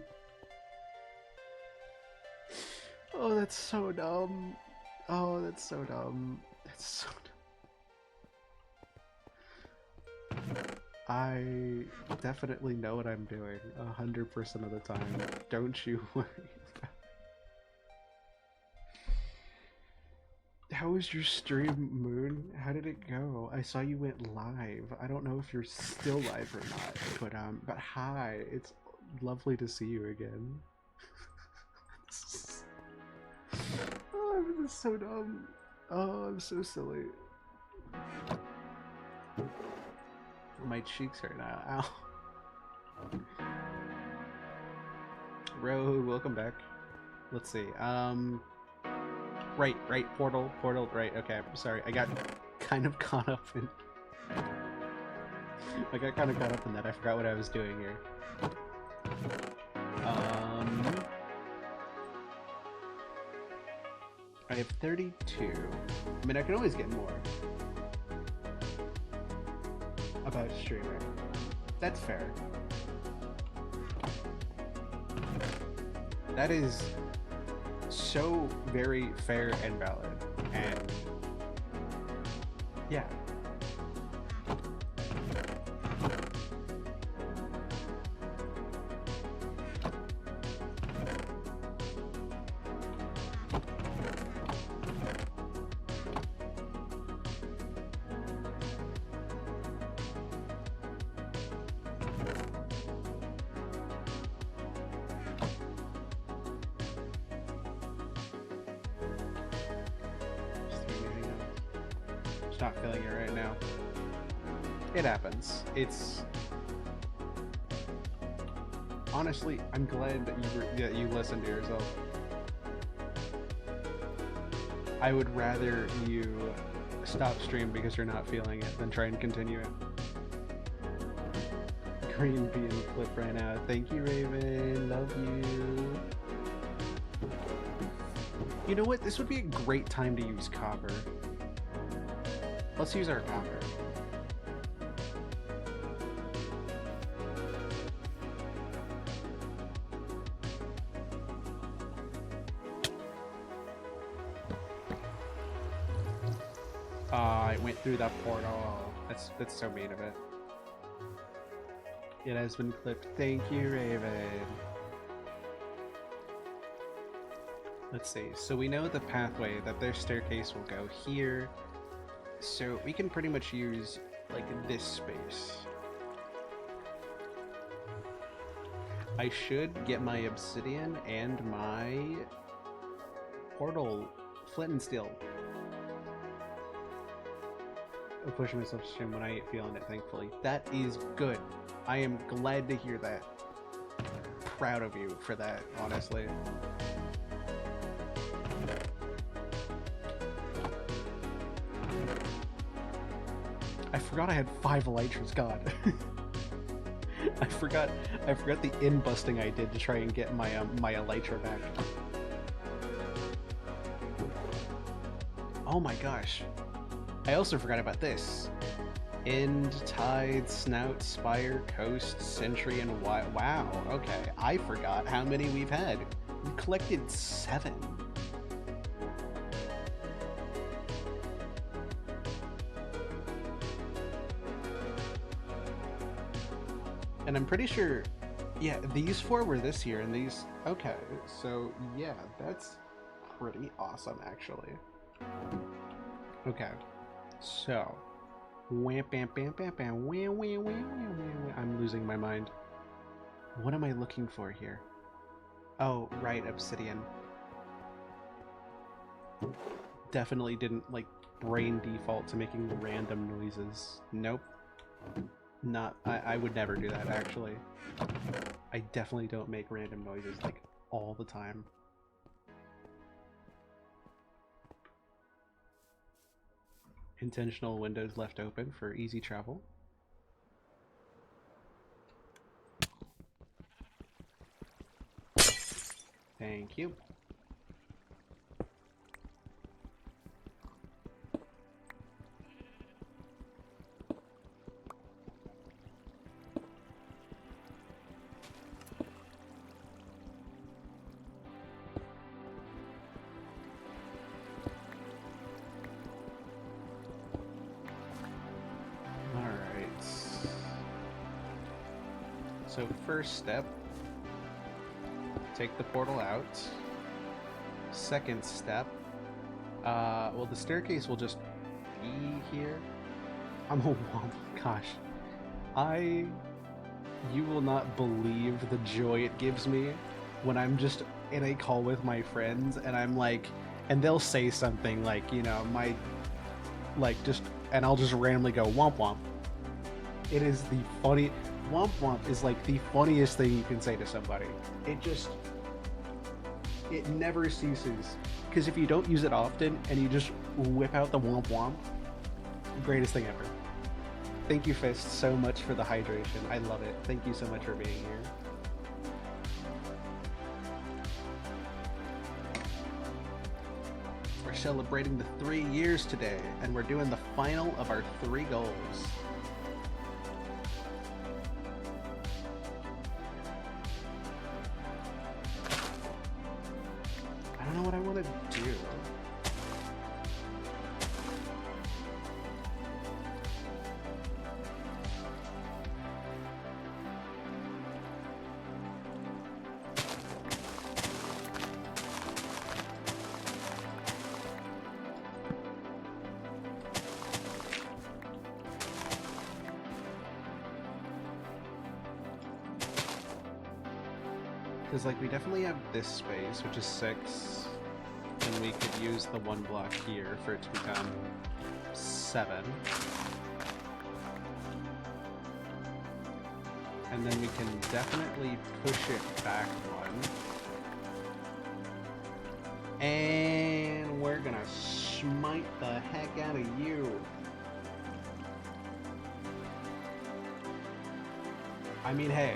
Oh, that's so dumb. Oh, that's so dumb. That's so dumb. I definitely know what I'm doing 100% of the time. Don't you worry about it. How was your stream, Moon? How did it go? I saw you went live. I don't know if you're still live or not, but hi. It's lovely to see you again. Oh, I'm so dumb. Oh, I'm so silly. My cheeks hurt now. Ow. Ro, welcome back. Let's see. Right, portal, right, okay, sorry, I got kind of caught up in... I forgot what I was doing here. I have 32. I mean, I can always get more. About streaming. That's fair. That is so very fair and valid, and yeah. Not feeling it right now. It happens. It's honestly, I'm glad that you listened to yourself. I would rather you stop stream because you're not feeling it than try and continue it. Green bean clip right now. Thank you, Raven. Love you. You know what? This would be a great time to use copper. Let's use our copper. I went through that portal. That's so mean of it. It has been clipped. Thank you, Raven. Let's see. So we know the pathway that their staircase will go here. So we can pretty much use like this space. I should get my obsidian and my portal flint and steel. I'm pushing myself to stream when I ain't feeling it, thankfully. That is good. I am glad to hear that. Proud of you for that, honestly. I forgot I had 5 elytras, god. I forgot the in-busting I did to try and get my my elytra back. Oh my gosh. I also forgot about this. End, Tide, Snout, Spire, Coast, Sentry, and wow, okay. I forgot how many we've had. We collected 7. And I'm pretty sure, yeah, these 4 were this year, and these... Okay, so yeah, that's pretty awesome, actually. Okay, so... Wham, bam, bam, bam, bam, wham, wham, wham, wham, wham. I'm losing my mind. What am I looking for here? Oh, right, obsidian. Definitely didn't, like, brain default to making random noises. Nope. Not, I would never do that, actually. I definitely don't make random noises, like, all the time. Intentional windows left open for easy travel. Thank you. So first step, take the portal out. Second step, Well, the staircase will just be here. I'm a womp. Gosh. You will not believe the joy it gives me when I'm just in a call with my friends and I'm like, and they'll say something like, you know, and I'll just randomly go womp womp. It is the funny, womp womp is like the funniest thing you can say to somebody. It never ceases. Because if you don't use it often and you just whip out the womp womp, greatest thing ever. Thank you, Fist, so much for the hydration. I love it. Thank you so much for being here. We're celebrating the 3 years today, and we're doing the final of our 3 goals. I don't know what I want to do. Because, like, we definitely have this space, which is 6, and we could use the 1 block here for it to become 7. And then we can definitely push it back 1. And we're gonna smite the heck out of you. I mean, hey.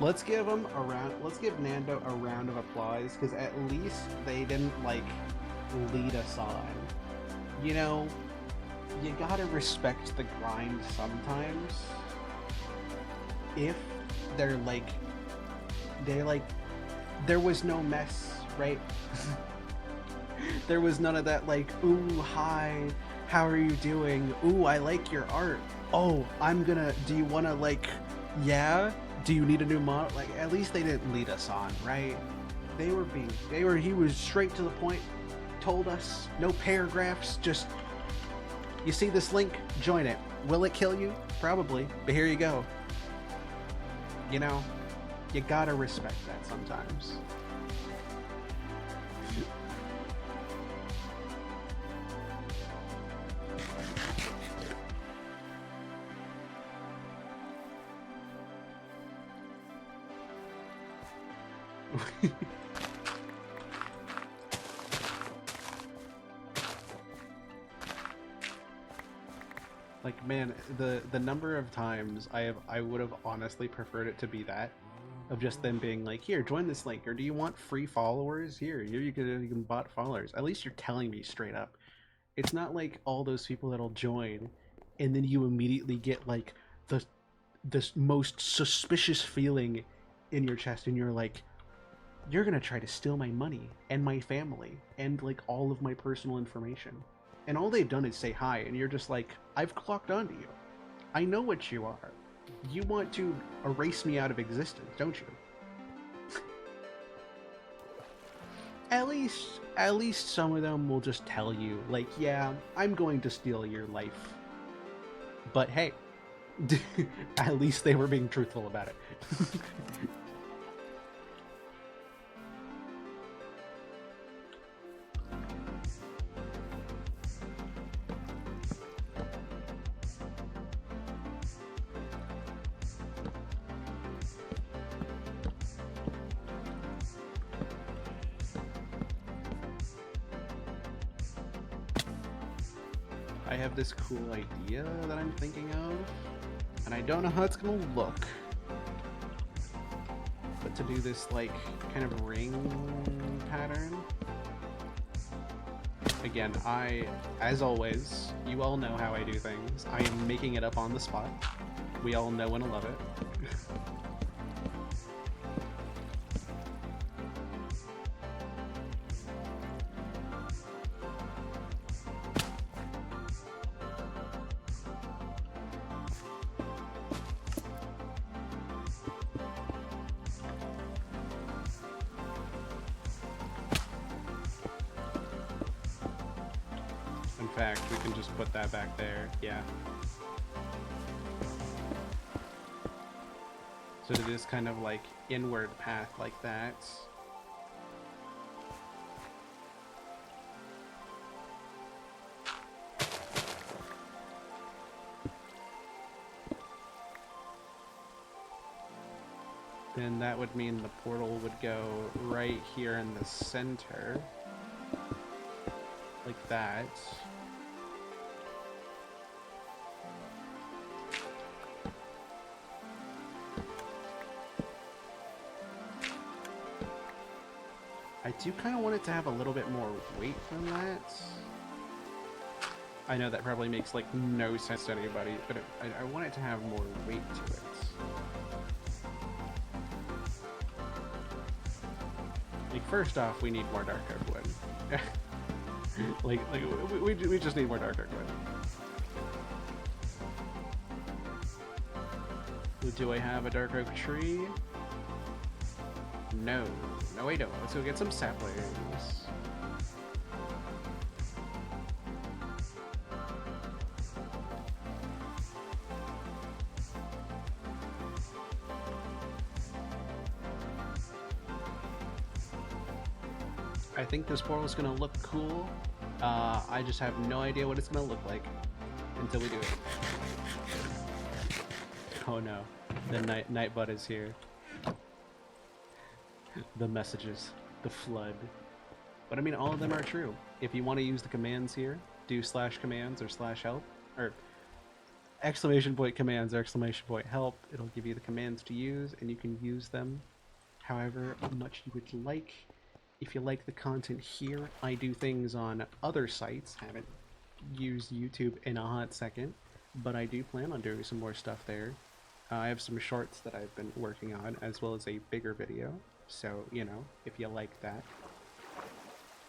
Let's give Nando a round of applause, because at least they didn't, like, lead us on. You know, you gotta respect the grind sometimes. If there was no mess, right? There was none of that, like, ooh, hi, how are you doing? Ooh, I like your art. Oh, do you wanna, like, yeah? Do you need a new model? Like, at least they didn't lead us on, right? He was straight to the point, told us, no paragraphs, just, you see this link, join it. Will it kill you? Probably, but here you go. You know, you gotta respect that sometimes. Like, man, the number of times I would have honestly preferred it to be that, of just them being like, here, join this link, or do you want free followers? Here you can bot followers. At least you're telling me straight up. It's not like all those people that'll join and then you immediately get like this most suspicious feeling in your chest, and you're like, you're gonna try to steal my money and my family and like all of my personal information. And all they've done is say hi, and you're just like, I've clocked onto you. I know what you are. You want to erase me out of existence, don't you? At least some of them will just tell you, like, yeah, I'm going to steal your life. But hey, at least they were being truthful about it. I have this cool idea that I'm thinking of, and I don't know how it's gonna look. But to do this, like, kind of ring pattern. Again, as always, you all know how I do things. I am making it up on the spot. We all know and love it. In fact, we can just put that back there. Yeah. So to this kind of like inward path like that. Then that would mean the portal would go right here in the center. Like that. I do kind of want it to have a little bit more weight than that. I know that probably makes like no sense to anybody, but I want it to have more weight to it. Like, first off, we need more dark oak wood. we just need more dark oak wood. Do I have a dark oak tree? No. No, I don't. Let's go get some saplings. I think this portal is going to look cool. I just have no idea what it's going to look like until we do it. Oh no, the Nightbud is here. The messages, the flood. But I mean, all of them are true. If you want to use the commands here, do /commands or /help, or !commands or !help. It'll give you the commands to use, and you can use them however much you would like. If you like the content here, I do things on other sites. I haven't used YouTube in a hot second, but I do plan on doing some more stuff there. I have some shorts that I've been working on, as well as a bigger video. So, you know, if you like that.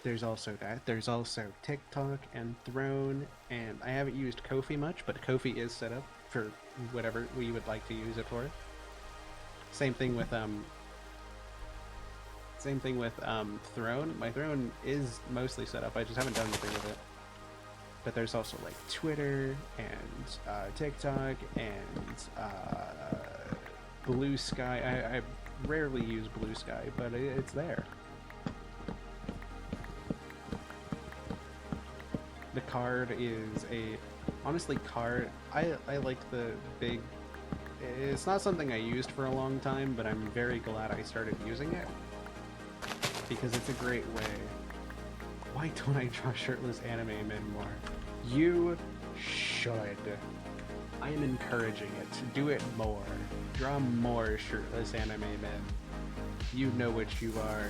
There's also that. There's also TikTok and Throne, and I haven't used Ko-fi much, but Ko-fi is set up for whatever we would like to use it for. Same thing with Throne. My Throne is mostly set up. I just haven't done anything with it. But there's also like Twitter and TikTok and Blue Sky. I rarely use Blue Sky, but it's there. The card is honestly card. I like the big. It's not something I used for a long time, but I'm very glad I started using it because it's a great way. Why don't I draw shirtless anime men more? You should. I am encouraging it. Do it more. Draw more shirtless anime men. You know what you are.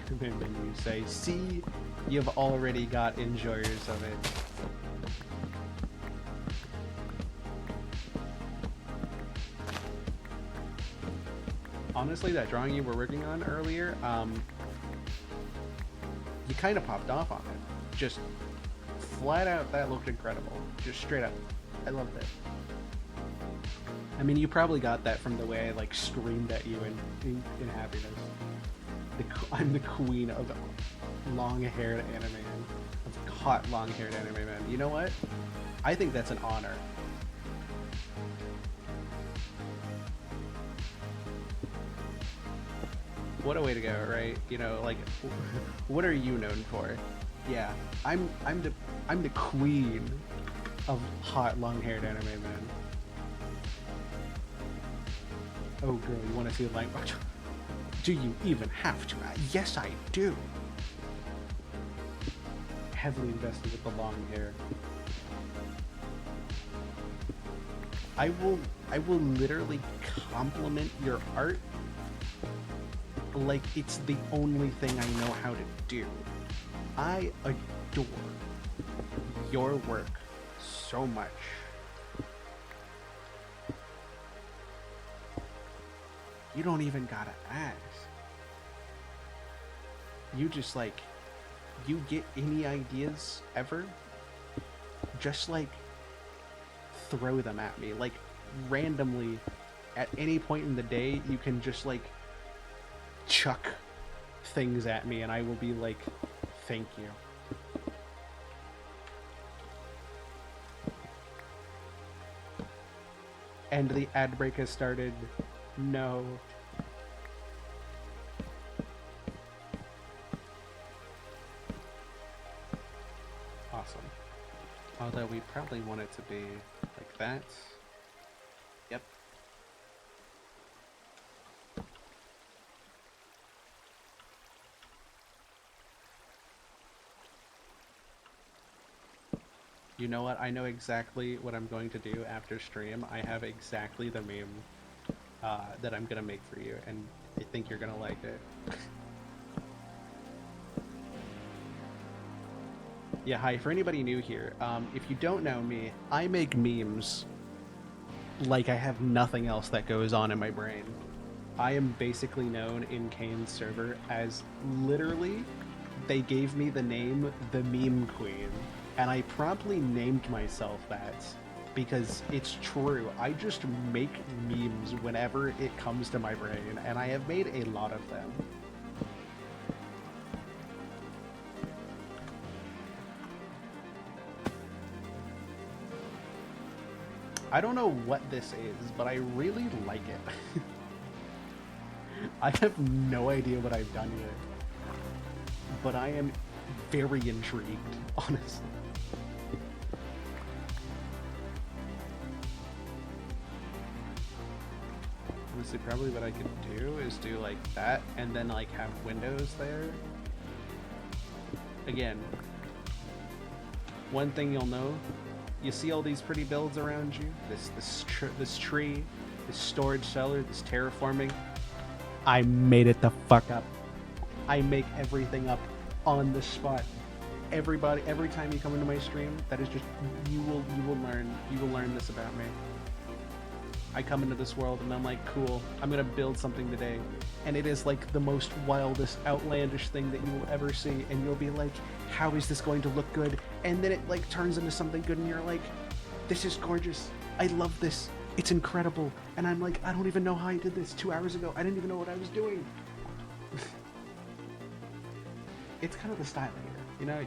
And then you say, see, you've already got enjoyers of it. Honestly, that drawing you were working on earlier, you kind of popped off on it. Just flat out, that looked incredible. Just straight up. I loved it. I mean, you probably got that from the way I like screamed at you in happiness. I'm the queen of long-haired anime men. Of hot long-haired anime men. You know what? I think that's an honor. What a way to go, right? You know, like, what are you known for? Yeah, I'm the queen of hot long-haired anime men. Oh girl, you want to see the language? Do you even have to? Yes, I do. Heavily invested with the long hair. I will literally compliment your art like it's the only thing I know how to do. I adore your work so much. You don't even gotta ask. You just like, you get any ideas ever, just like throw them at me. Like randomly at any point in the day, you can just like chuck things at me, and I will be like, thank you. And the ad break has started. No. Awesome. Although we probably want it to be like that. Yep. You know what? I know exactly what I'm going to do after stream. I have exactly the meme that I'm gonna make for you, and I think you're gonna like it. Yeah, hi. For anybody new here, if you don't know me, I make memes like I have nothing else that goes on in my brain. I am basically known in Kane's server as literally, they gave me the name the Meme Queen, and I promptly named myself that because it's true. I just make memes whenever it comes to my brain, and I have made a lot of them. I don't know what this is, but I really like it. I have no idea what I've done here, but I am very intrigued, honestly. Honestly, probably what I could do is do like that, and then like have windows there. Again, one thing you'll know, you see all these pretty builds around you, this tree, this storage cellar, this terraforming. I made it the fuck up. I make everything up on the spot. Everybody, every time you come into my stream, that is just, you will learn this about me. I come into this world and I'm like, cool, I'm gonna build something today. And it is like the most wildest, outlandish thing that you will ever see. And you'll be like, how is this going to look good? And then it like turns into something good and you're like, this is gorgeous. I love this. It's incredible. And I'm like, I don't even know how I did this 2 hours ago. I didn't even know what I was doing. It's kind of the style here, you know?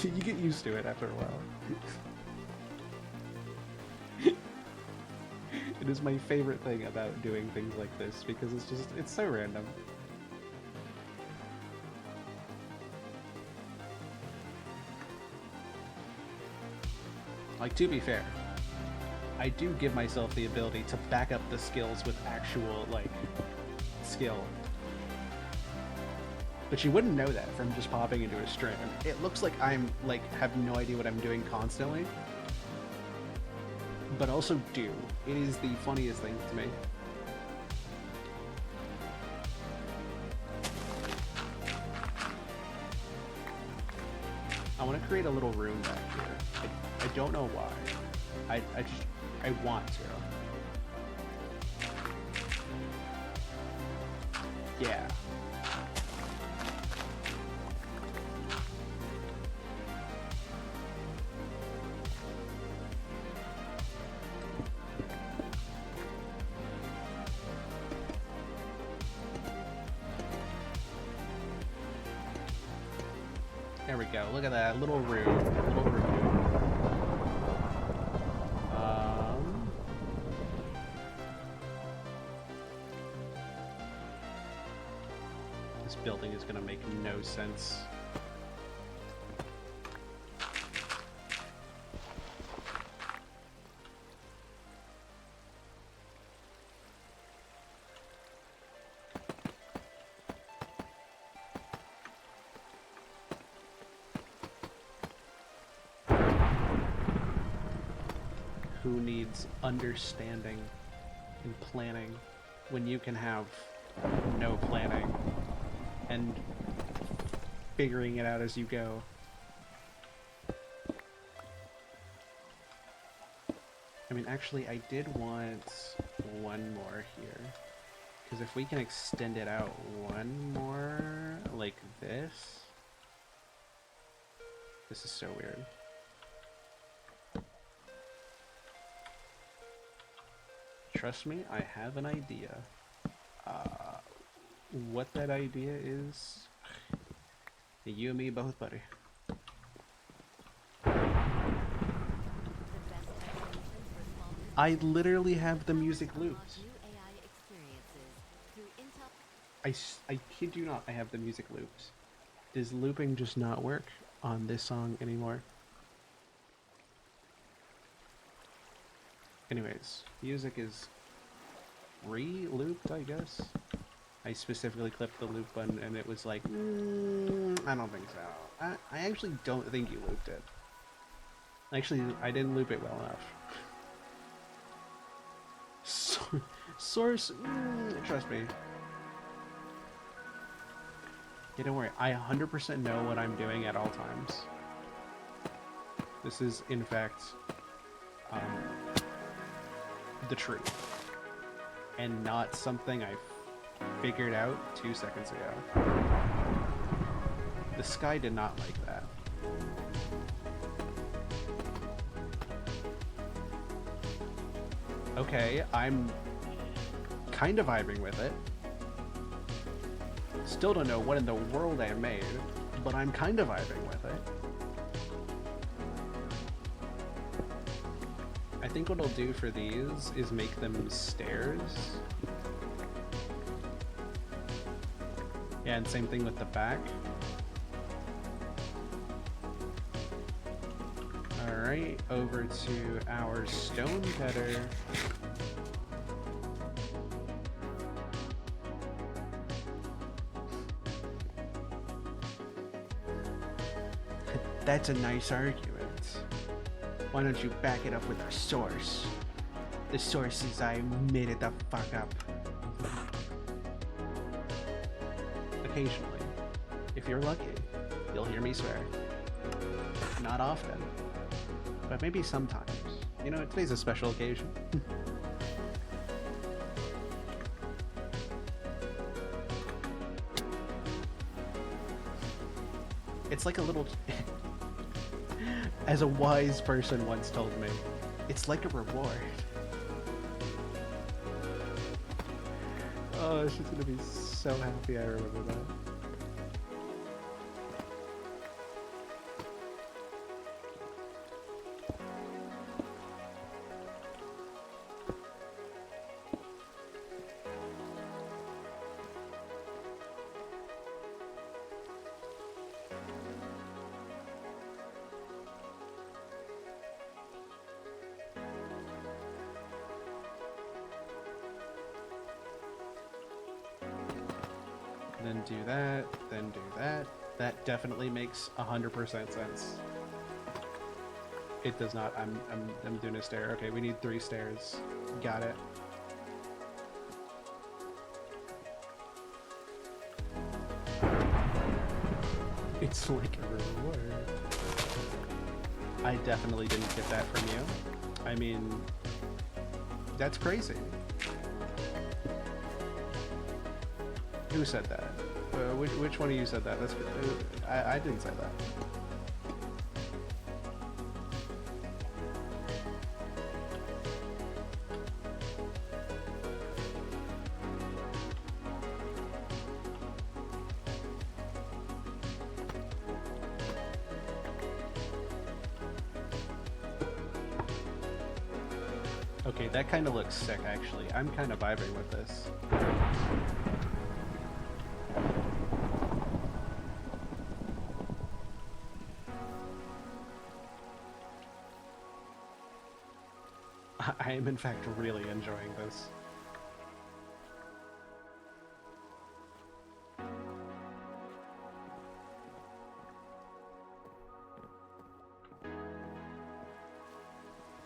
You get used to it after a while. It is my favorite thing about doing things like this because it's so random. Like, to be fair, I do give myself the ability to back up the skills with actual, like, skill. But you wouldn't know that from just popping into a stream. It looks like I'm, like, have no idea what I'm doing constantly. But also do. It is the funniest thing to me. I want to create a little room back here. I don't know why. I want to. Yeah. There we go. Look at that little room. Little room. This building is gonna make no sense. Who needs understanding and planning when you can have no planning and figuring it out as you go? I mean, actually, I did want one more here. Because if we can extend it out one more, like this. This is so weird. Trust me, I have an idea. what that idea is, you and me both, buddy. I literally have the music looped. I kid you not, I have the music looped. Does looping just not work on this song anymore? Anyways, music is re-looped, I guess. I specifically clipped the loop button and it was like, I don't think so. I actually don't think you looped it. Actually, I didn't loop it well enough. Source, trust me. Yeah, don't worry. I 100% know what I'm doing at all times. This is, in fact, the truth. And not something I figured out 2 seconds ago. The sky did not like that. Okay, I'm kind of vibing with it. Still don't know what in the world I made, but I'm kind of vibing with it. I think what I'll do for these is make them stairs. Yeah, and same thing with the back. Alright, over to our stone cutter. That's a nice argument. Why don't you back it up with our source? The source is I made it the fuck up. Occasionally. If you're lucky, you'll hear me swear. Not often. But maybe sometimes. You know, today's a special occasion. It's like a little... As a wise person once told me, it's like a reward. Oh, she's gonna be so happy I remember that. Then do that, then do that. That definitely makes 100% sense. It does not. I'm doing a stair. Okay, we need 3 stairs. Got it. It's like a reward. I definitely didn't get that from you. I mean, that's crazy. Who said that? Which one of you said that? That's I didn't say that. Okay, that kind of looks sick, actually. I'm kind of vibing with this. I am in fact really enjoying this.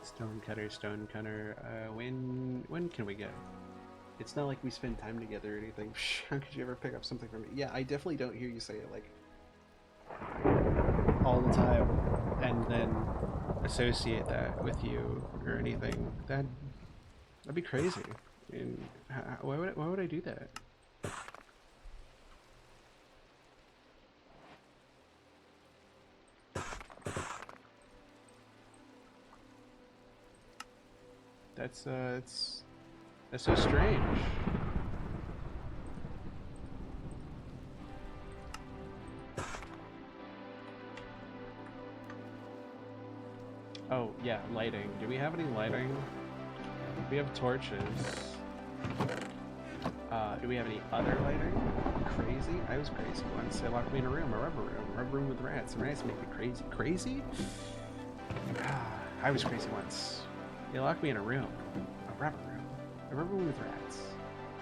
Stone cutter. When can we go? It's not like we spend time together or anything. How could you ever pick up something from me? Yeah, I definitely don't hear you say it like all the time, and then associate that with you or anything. That'd be crazy. And why would I do that? That's so strange. Oh, yeah, lighting. Do we have any lighting? We have torches. Do we have any other lighting? Crazy? I was crazy once. They locked me in a room, a rubber room with rats. And rats make me crazy. Crazy? I was crazy once. They locked me in a room, a rubber room with rats.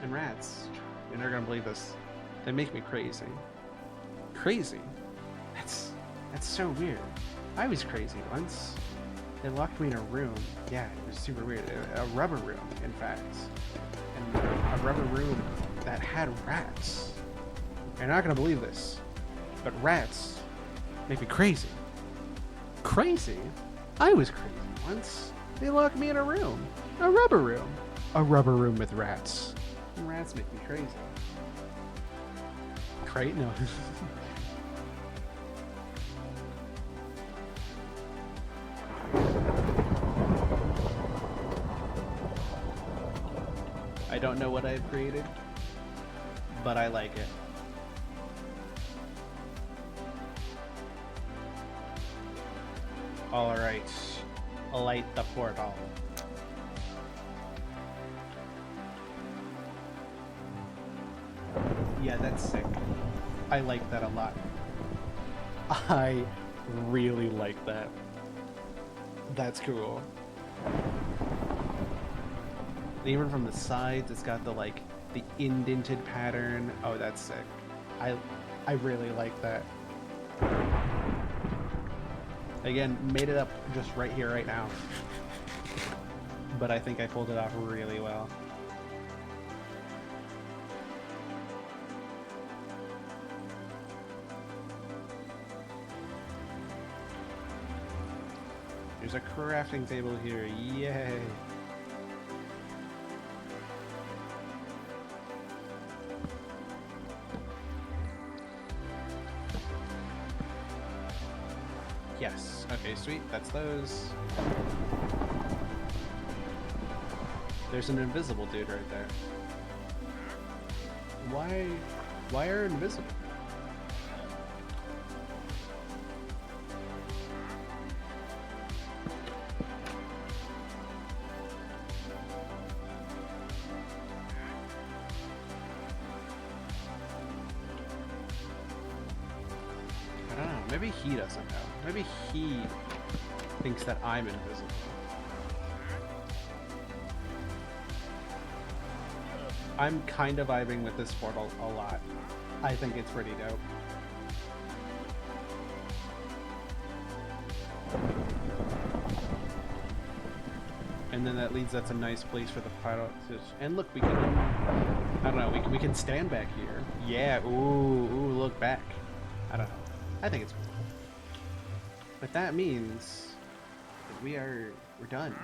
And rats, you're never gonna believe this, they make me crazy. Crazy? That's so weird. I was crazy once. They locked me in a room. Yeah, it was super weird. A rubber room, in fact. And a rubber room that had rats. You're not gonna believe this, but rats make me crazy. Crazy? I was crazy once. They locked me in a room. A rubber room. A rubber room with rats. And rats make me crazy. No. I don't know what I've created, but I like it. Alright, light the portal. Yeah, that's sick. I like that a lot. I really like that. That's cool. Even from the sides, it's got the the indented pattern. Oh, that's sick. I really like that. Again, made it up just right here, right now. But I think I pulled it off really well. There's a crafting table here. Yay! Yes. Okay, sweet. That's those. There's an invisible dude right there. Why are invisible? I don't know. Maybe he doesn't know. Maybe he thinks that I'm invisible. I'm kind of vibing with this portal a lot. I think it's pretty dope. And then that leads, that's a nice place for the pilot to, and look, we can, I don't know, we can stand back here. Yeah, ooh, look back. I don't know. I think it's cool. But that means that we're done.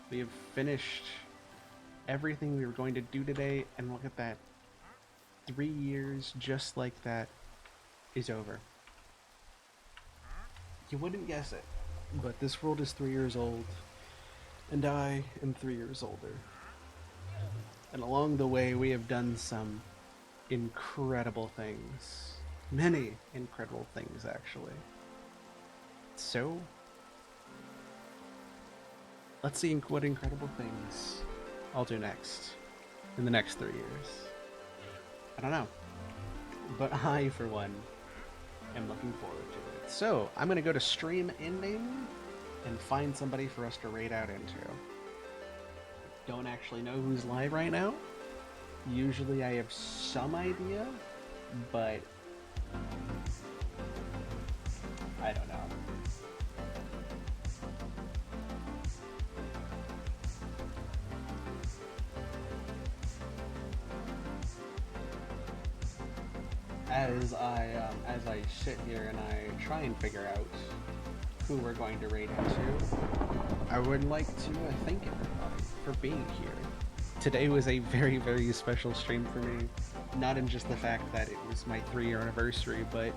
We have finished everything we were going to do today, and look at that. 3 years just like that is over. You wouldn't guess it, but this world is 3 years old, and I am 3 years older. And along the way, we have done some incredible things. Many incredible things, actually. So, let's see what incredible things I'll do next, in the next 3 years. I don't know. But I, for one, am looking forward to it. So, I'm going to go to stream ending and find somebody for us to raid out into. Don't actually know who's live right now. Usually I have some idea, but I don't know. As I sit here and I try and figure out who we're going to raid into, I would like to thank everybody for being here. Today was a very, very special stream for me. Not in just the fact that it was my 3-year anniversary, but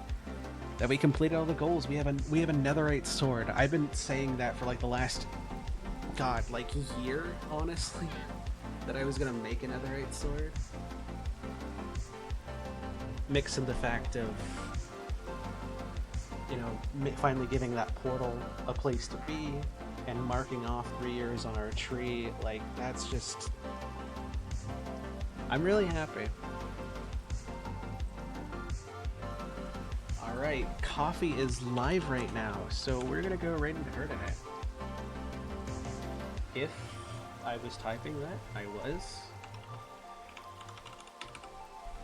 that we completed all the goals. We have a netherite sword. I've been saying that for like the last, God, like year, honestly, that I was gonna make a netherite sword. Mix in the fact of you know, finally giving that portal a place to be and marking off 3 years on our tree, like, that's just... I'm really happy. Alright, coffee is live right now, so we're gonna go right into her today. If I was typing that, I was.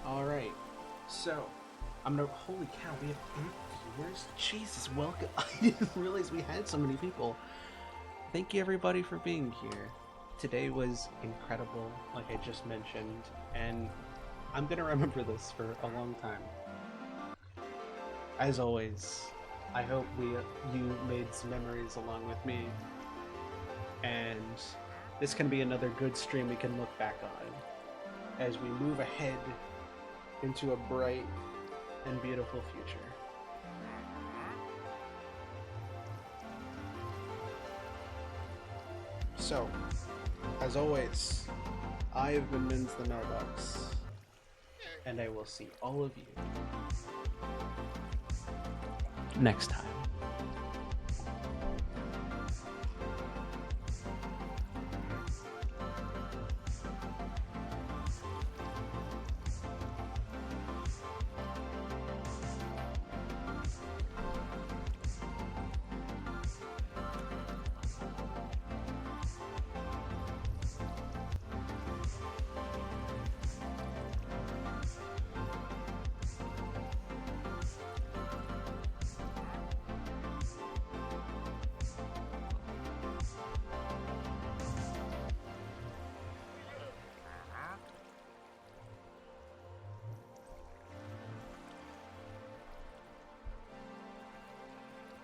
Alright, so I'm gonna... Holy cow, we have 8 viewers? Jesus, welcome. I didn't realize we had so many people. Thank you everybody for being here. Today was incredible, like I just mentioned, and I'm gonna remember this for a long time. As always, I hope you made some memories along with me, and this can be another good stream we can look back on as we move ahead into a bright and beautiful future. So, as always, I have been Mins the Narbox, and I will see all of you next time.